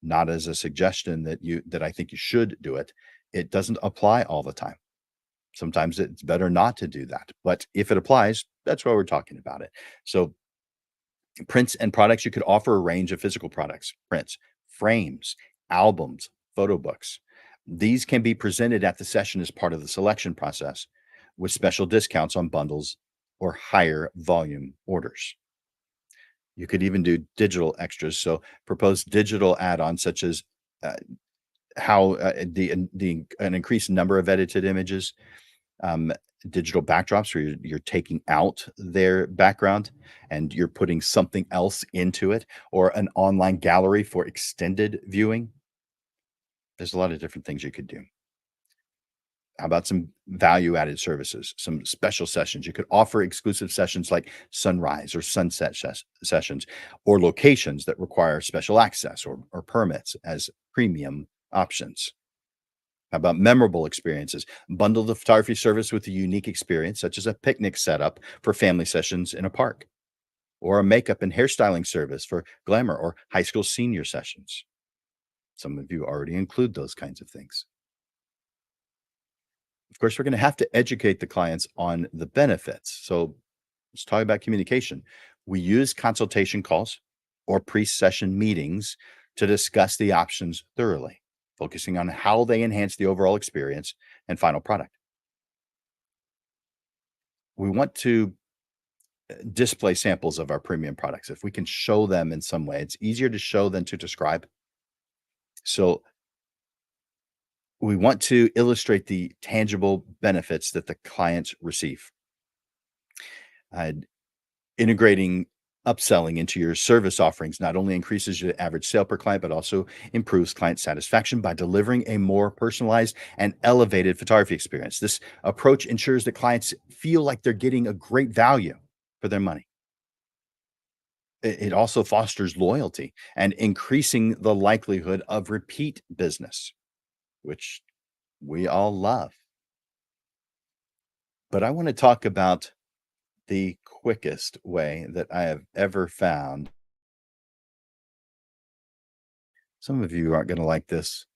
not as a suggestion that I think you should do it. It doesn't apply all the time. Sometimes it's better not to do that. But if it applies, that's why we're talking about it. So prints and products, you could offer a range of physical products, prints, frames, albums, photo books. These can be presented at the session as part of the selection process with special discounts on bundles or higher volume orders. You could even do digital extras. So propose digital add-ons such as uh, how the an increased number of edited images, um, digital backdrops where you're taking out their background and you're putting something else into it, or an online gallery for extended viewing. There's a lot of different things you could do. How about some value added services, some special sessions? You could offer exclusive sessions like sunrise or sunset sessions, or locations that require special access or permits as premium options. How about memorable experiences? Bundle the photography service with a unique experience, such as a picnic setup for family sessions in a park, or a makeup and hairstyling service for glamour or high school senior sessions. Some of you already include those kinds of things. Of course, we're going to have to educate the clients on the benefits. So let's talk about communication. We use consultation calls or pre session meetings to discuss the options thoroughly, focusing on how they enhance the overall experience and final product. We want to display samples of our premium products. If we can show them in some way, it's easier to show than to describe. So we want to illustrate the tangible benefits that the clients receive. Uh, Integrating upselling into your service offerings not only increases your average sale per client, but also improves client satisfaction by delivering a more personalized and elevated photography experience. This approach ensures that clients feel like they're getting a great value for their money. It also fosters loyalty and increasing the likelihood of repeat business, which we all love. But I want to talk about the quickest way that I have ever found. Some of you aren't going to like this,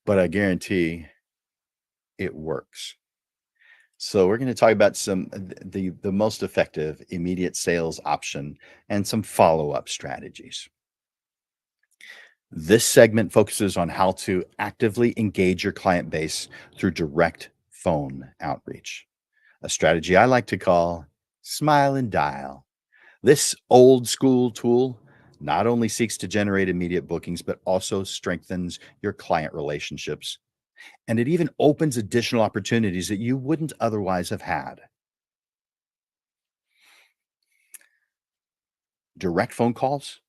but I guarantee it works. So we're going to talk about some the most effective immediate sales option and some follow-up strategies. This segment focuses on how to actively engage your client base through direct phone outreach, a strategy I like to call smile and dial. This old school tool not only seeks to generate immediate bookings, but also strengthens your client relationships. And it even opens additional opportunities that you wouldn't otherwise have had. Direct phone calls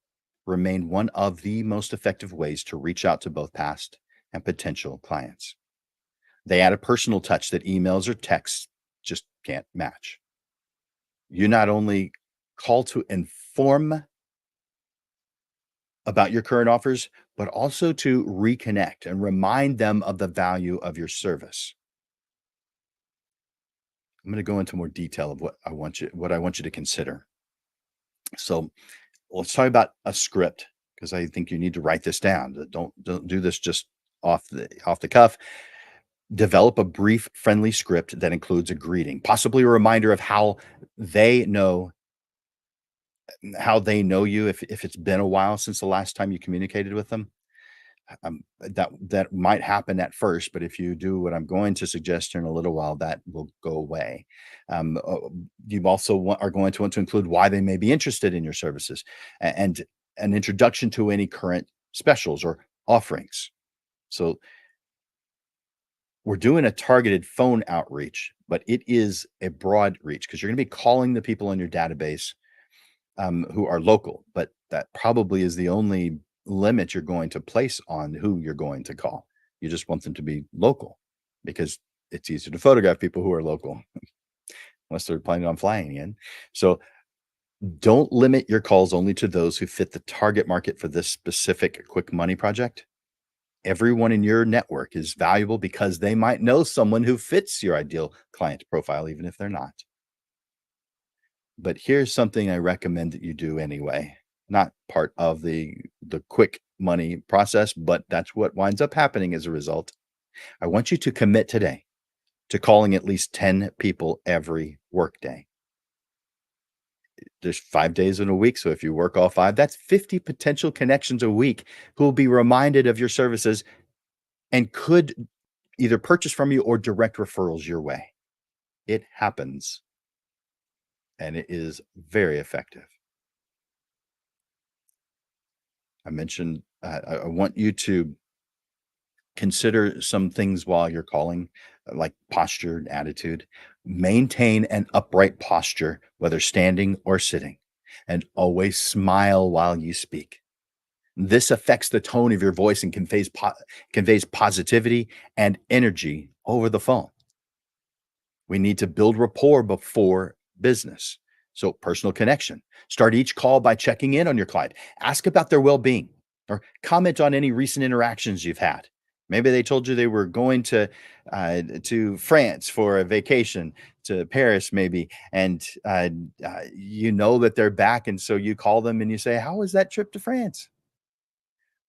remain one of the most effective ways to reach out to both past and potential clients. They add a personal touch that emails or texts just can't match. You not only call to inform about your current offers, but also to reconnect and remind them of the value of your service. I'm going to go into more detail of what I want you to consider. So, let's talk about a script because I think you need to write this down. Don't do this just off the cuff. Develop a brief, friendly script that includes a greeting, possibly a reminder of they know how they know you if it's been a while since the last time you communicated with them. That might happen at first, but if you do what I'm going to suggest in a little while, that will go away. You also are going to want to include why they may be interested in your services and an introduction to any current specials or offerings. So we're doing a targeted phone outreach, but it is a broad reach because you're going to be calling the people in your database who are local, but that probably is the only limit you're going to place on who you're going to call. You just want them to be local because it's easier to photograph people who are local unless they're planning on flying in. So don't limit your calls only to those who fit the target market for this specific quick money project. Everyone in your network is valuable because they might know someone who fits your ideal client profile, even if they're not. But here's something I recommend that you do anyway. Not part of the quick money process, but that's what winds up happening as a result. I want you to commit today to calling at least 10 people every workday. There's 5 days in a week, so if you work all 5, that's 50 potential connections a week who will be reminded of your services and could either purchase from you or direct referrals your way. It happens, and it is very effective. I mentioned, I want you to consider some things while you're calling, like posture and attitude. Maintain an upright posture, whether standing or sitting, and always smile while you speak. This affects the tone of your voice and conveys positivity and energy over the phone. We need to build rapport before business. So, personal connection. Start each call by checking in on your client. Ask about their well being or comment on any recent interactions you've had. Maybe they told you they were going to France for a vacation, to Paris, maybe, and you know that they're back. And so you call them and you say, "How was that trip to France?"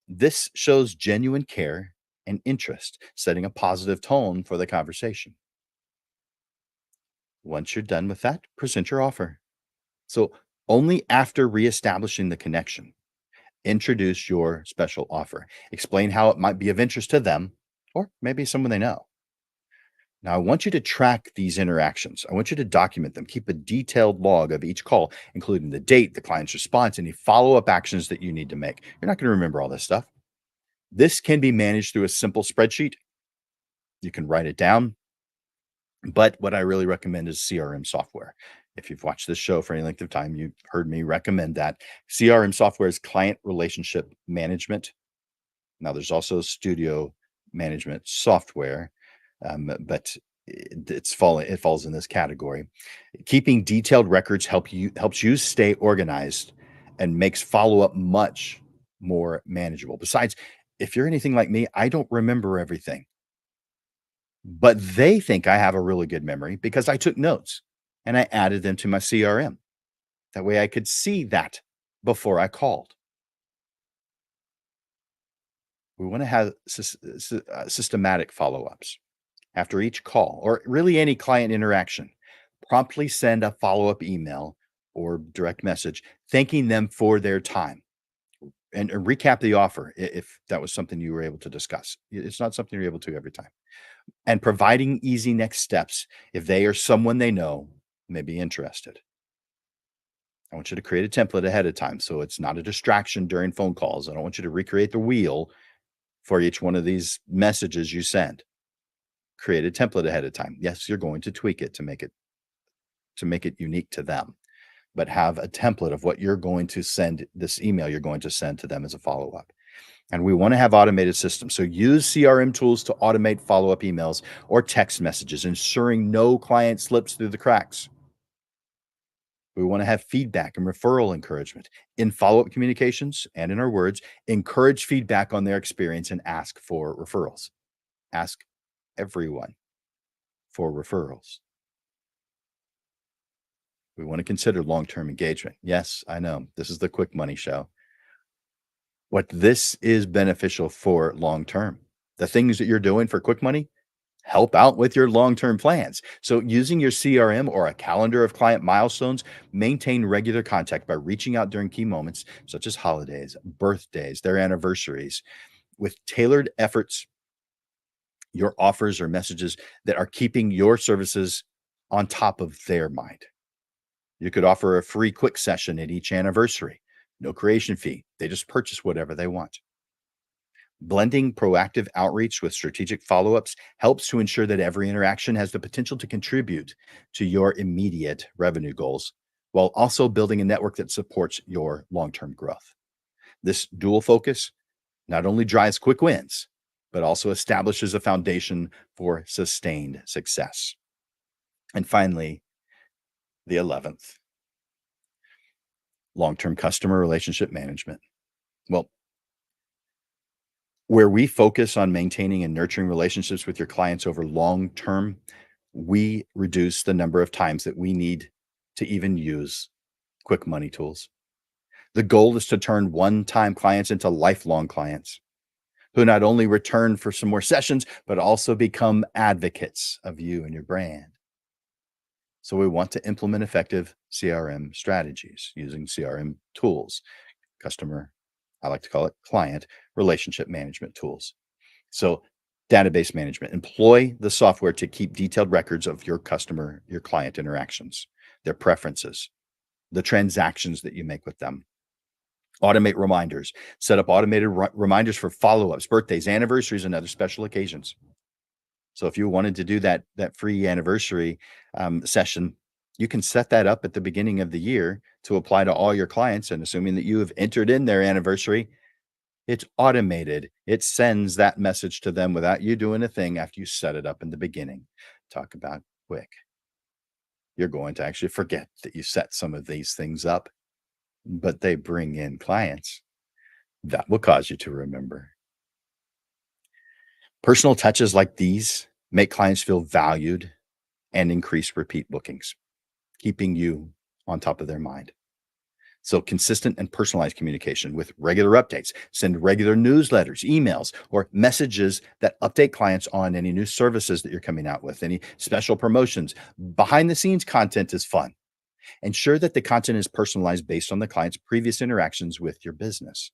This shows genuine care and interest, setting a positive tone for the conversation. Once you're done with that, present your offer. So, only after reestablishing the connection, introduce your special offer. Explain how it might be of interest to them or maybe someone they know. Now, I want you to track these interactions. I want you to document them. Keep a detailed log of each call, including the date, the client's response, any follow up actions that you need to make. You're not going to remember all this stuff. This can be managed through a simple spreadsheet. You can write it down. But what I really recommend is CRM software. If you've watched this show for any length of time, you've heard me recommend that. CRM software is client relationship management. Now, there's also studio management software, but it falls in this category. Keeping detailed records helps you stay organized and makes follow up much more manageable. Besides, if you're anything like me, I don't remember everything. But they think I have a really good memory because I took notes and I added them to my CRM. That way I could see that before I called. We want to have systematic follow ups after each call or really any client interaction. Promptly send a follow up email or direct message thanking them for their time and recap the offer if that was something you were able to discuss. It's not something you're able to every time. And providing easy next steps if they or someone they know may be interested. I want you to create a template ahead of time so it's not a distraction during phone calls. I don't want you to recreate the wheel for each one of these messages you send. Create a template ahead of time. Yes, you're going to tweak it to make it unique to them, but have a template of what you're going to send, this email you're going to send to them as a follow-up. And we want to have automated systems. So use CRM tools to automate follow-up emails or text messages, ensuring no client slips through the cracks. We want to have feedback and referral encouragement in follow-up communications and in our words, encourage feedback on their experience and ask for referrals. Ask everyone for referrals. We want to consider long-term engagement. Yes, I know. This is the quick money show. What this is beneficial for long term. The things that you're doing for quick money help out with your long term plans. So, using your CRM or a calendar of client milestones, maintain regular contact by reaching out during key moments such as holidays, birthdays, their anniversaries, with tailored efforts, your offers or messages that are keeping your services on top of their mind. You could offer a free quick session at each anniversary, no creation fee. They just purchase whatever they want. Blending proactive outreach with strategic follow ups helps to ensure that every interaction has the potential to contribute to your immediate revenue goals while also building a network that supports your long term growth. This dual focus not only drives quick wins, but also establishes a foundation for sustained success. And finally, the 11th, long term customer relationship management. Well, where we focus on maintaining and nurturing relationships with your clients over long term, we reduce the number of times that we need to even use quick money tools. The goal is to turn one time clients into lifelong clients who not only return for some more sessions, but also become advocates of you and your brand. So we want to implement effective CRM strategies using CRM tools, customer, I like to call it client relationship management tools. So database management, employ the software to keep detailed records of your customer, your client interactions, their preferences, the transactions that you make with them. Automate reminders, set up automated reminders for follow-ups, birthdays, anniversaries, and other special occasions. So if you wanted to do that free anniversary session, you can set that up at the beginning of the year to apply to all your clients. And assuming that you have entered in their anniversary, it's automated. It sends that message to them without you doing a thing after you set it up in the beginning. Talk about quick. You're going to actually forget that you set some of these things up, but they bring in clients. That will cause you to remember. Personal touches like these make clients feel valued and increase repeat bookings, keeping you on top of their mind. So, consistent and personalized communication with regular updates. Send regular newsletters, emails, or messages that update clients on any new services that you're coming out with, any special promotions. Behind the scenes content is fun. Ensure that the content is personalized based on the client's previous interactions with your business.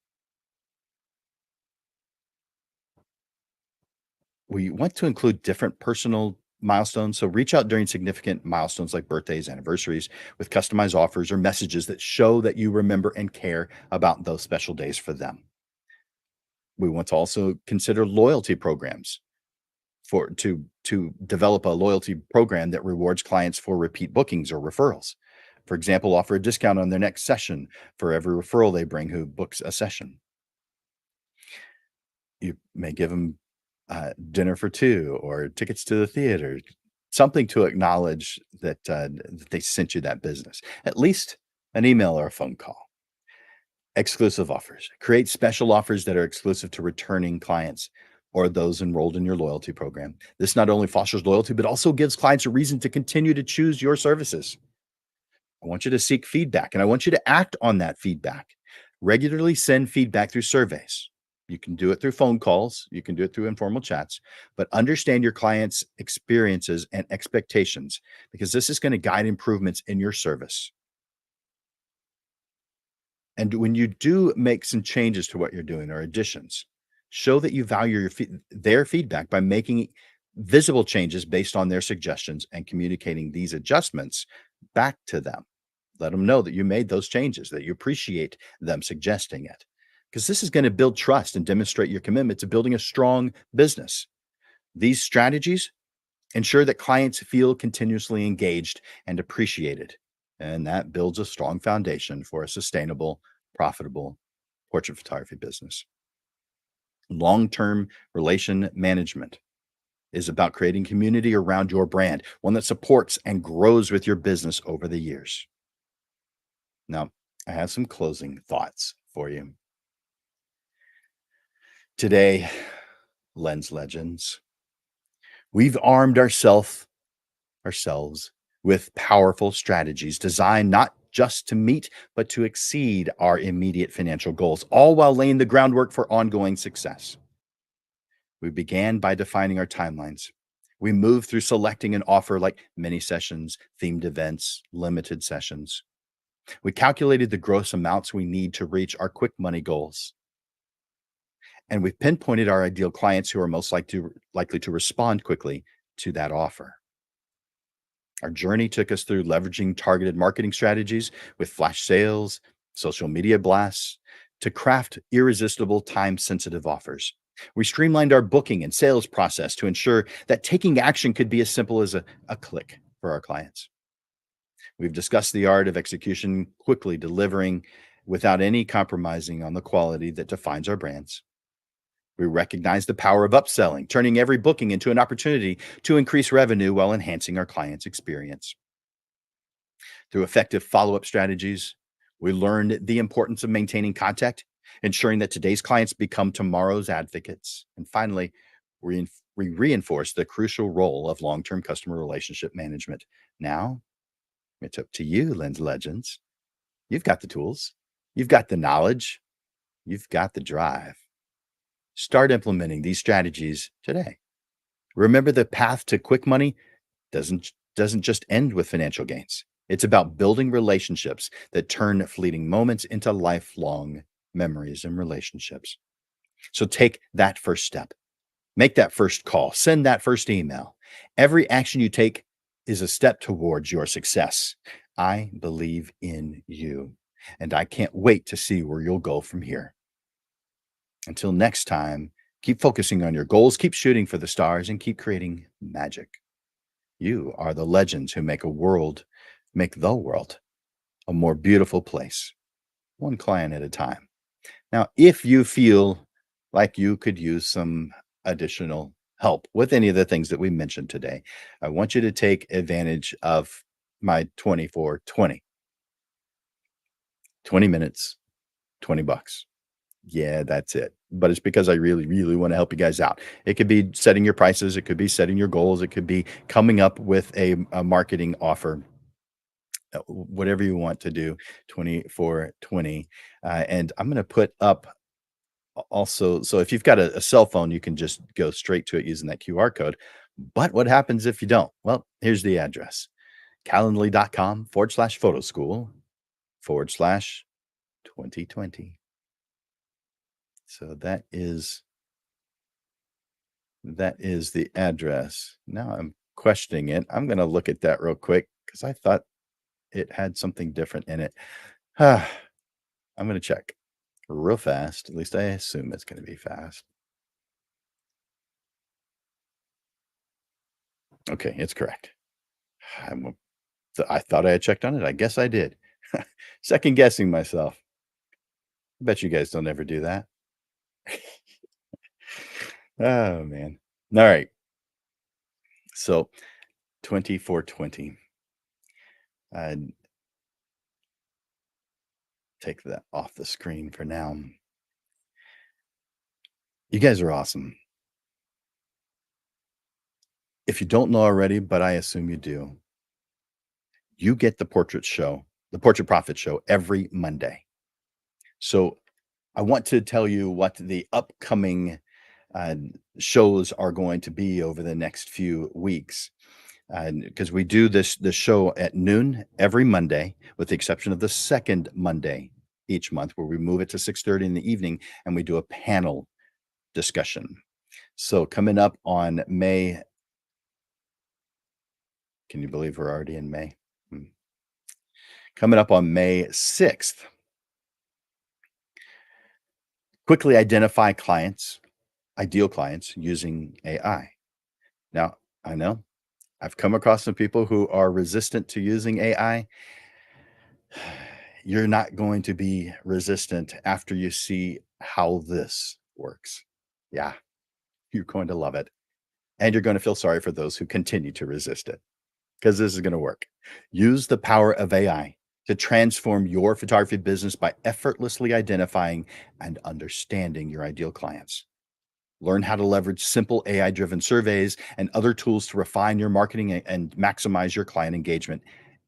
We want to include different personal milestones. So reach out during significant milestones like birthdays, anniversaries with customized offers or messages that show that you remember and care about those special days for them. We want to also consider loyalty programs for to develop a loyalty program that rewards clients for repeat bookings or referrals. For example, offer a discount on their next session for every referral they bring who books a session. You may give them dinner for two or tickets to the theater, something to acknowledge that they sent you that business. At least an email or a phone call. Exclusive offers. Create special offers that are exclusive to returning clients or those enrolled in your loyalty program. This not only fosters loyalty, but also gives clients a reason to continue to choose your services. I want you to seek feedback and I want you to act on that feedback. Regularly send feedback through surveys. You can do it through phone calls, you can do it through informal chats, but understand your clients' experiences and expectations because this is going to guide improvements in your service. And when you do make some changes to what you're doing or additions, show that you value their feedback by making visible changes based on their suggestions and communicating these adjustments back to them. Let them know that you made those changes, that you appreciate them suggesting it. Because this is going to build trust and demonstrate your commitment to building a strong business. These strategies ensure that clients feel continuously engaged and appreciated. And that builds a strong foundation for a sustainable, profitable portrait photography business. Long term relation management is about creating community around your brand, one that supports and grows with your business over the years. Now, I have some closing thoughts for you. Today, Lens Legends, we've armed ourselves with powerful strategies designed not just to meet, but to exceed our immediate financial goals, all while laying the groundwork for ongoing success. We began by defining our timelines. We moved through selecting an offer like mini sessions, themed events, limited sessions. We calculated the gross amounts we need to reach our quick money goals. And we've pinpointed our ideal clients who are most likely to respond quickly to that offer. Our journey took us through leveraging targeted marketing strategies with flash sales, social media blasts, to craft irresistible time sensitive offers. We streamlined our booking and sales process to ensure that taking action could be as simple as a click for our clients. We've discussed the art of execution, quickly delivering without any compromising on the quality that defines our brands. We recognize the power of upselling, turning every booking into an opportunity to increase revenue while enhancing our clients' experience. Through effective follow up strategies, we learned the importance of maintaining contact, ensuring that today's clients become tomorrow's advocates. And finally, we reinforce the crucial role of long term customer relationship management. Now, it's up to you, Lens Legends. You've got the tools, you've got the knowledge, you've got the drive. Start implementing these strategies today. Remember, the path to quick money doesn't just end with financial gains. It's about building relationships that turn fleeting moments into lifelong memories and relationships. So take that first step. Make that first call, send that first email. Every action you take is a step towards your success. I believe in you, and I can't wait to see where you'll go from here. Until next time, keep focusing on your goals, keep shooting for the stars, and keep creating magic. You are the legends who make the world a more beautiful place, one client at a time. Now, if you feel like you could use some additional help with any of the things that we mentioned today, I want you to take advantage of my 24/20. 20 minutes, $20. Yeah, that's it. But it's because I really, really want to help you guys out. It could be setting your prices, it could be setting your goals, it could be coming up with a marketing offer, whatever you want to do. 24/20. And I'm going to put up also, so if you've got a cell phone, you can just go straight to it using that QR code. But what happens if you don't? Well, here's the address: calendly.com/photo school/2020. So that is the address. Now I'm questioning it. I'm going to look at that real quick because I thought it had something different in it. I'm going to check real fast. At least I assume it's going to be fast. Okay, it's correct. I'm, I thought I had checked on it. I guess I did. Second guessing myself. I bet you guys don't ever do that. Oh man. All right. So 24/20. I'd take that off the screen for now. You guys are awesome. If you don't know already, but I assume you do, you get the Portrait Profit Show every Monday. So I want to tell you what the upcoming uh, shows are going to be over the next few weeks. Because we do this show at noon every Monday, with the exception of the second Monday each month, where we move it to 6:30 in the evening and we do a panel discussion. So coming up on May, can you believe we're already in May? Hmm. Coming up on May 6th, quickly identify ideal clients using AI. Now, I know I've come across some people who are resistant to using AI. You're not going to be resistant after you see how this works. Yeah, you're going to love it. And you're going to feel sorry for those who continue to resist it, because this is going to work. Use the power of AI to transform your photography business by effortlessly identifying and understanding your ideal clients. Learn how to leverage simple AI driven surveys and other tools to refine your marketing and maximize your client engagement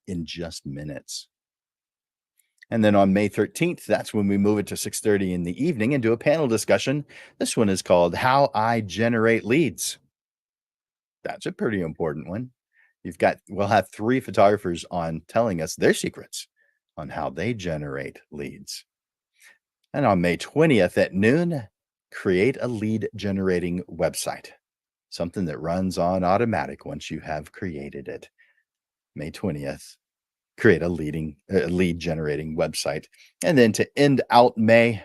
in just minutes. And then on May 13th, that's when we move it to 6:30 in the evening and do a panel discussion. This one is called How I Generate Leads. That's a pretty important one. We'll have three photographers on telling us their secrets on how they generate leads. And on May 20th at noon, create a lead generating website, something that runs on automatic once you have created it. May 20th, create a lead generating website. And then to end out May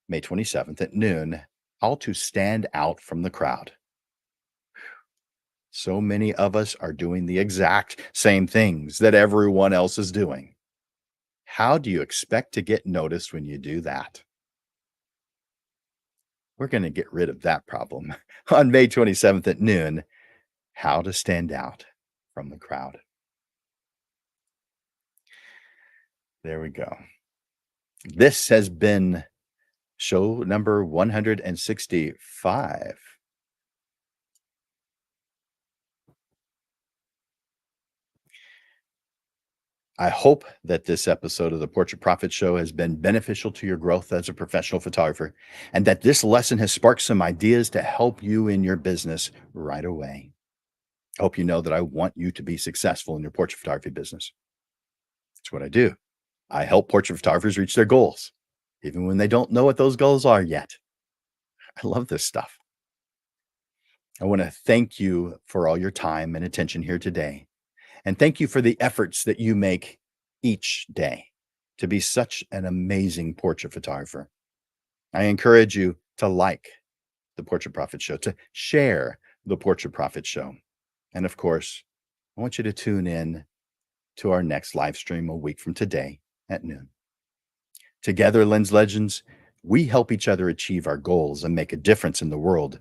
27th at noon, how to stand out from the crowd. So many of us are doing the exact same things that everyone else is doing. How do you expect to get noticed when you do that? We're going to get rid of that problem on May 27th at noon. How to stand out from the crowd. There we go. This has been show number 165. I hope that this episode of the Portrait Profit Show has been beneficial to your growth as a professional photographer, and that this lesson has sparked some ideas to help you in your business right away. I hope you know that I want you to be successful in your portrait photography business. That's what I do. I help portrait photographers reach their goals, even when they don't know what those goals are yet. I love this stuff. I want to thank you for all your time and attention here today. And thank you for the efforts that you make each day to be such an amazing portrait photographer. I encourage you to like the Portrait Profit Show, to share the Portrait Profit Show. And of course, I want you to tune in to our next live stream a week from today at noon. Together, Lens Legends, we help each other achieve our goals and make a difference in the world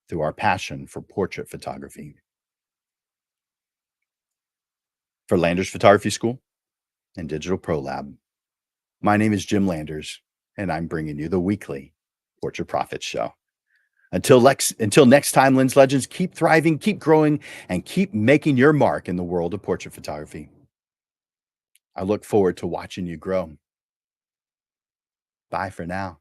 through our passion for portrait photography. For Landers Photography School and Digital Pro Lab, my name is Jim Landers, and I'm bringing you the weekly Portrait Profit Show. Until next time, Lens Legends, keep thriving, keep growing, and keep making your mark in the world of portrait photography. I look forward to watching you grow. Bye for now.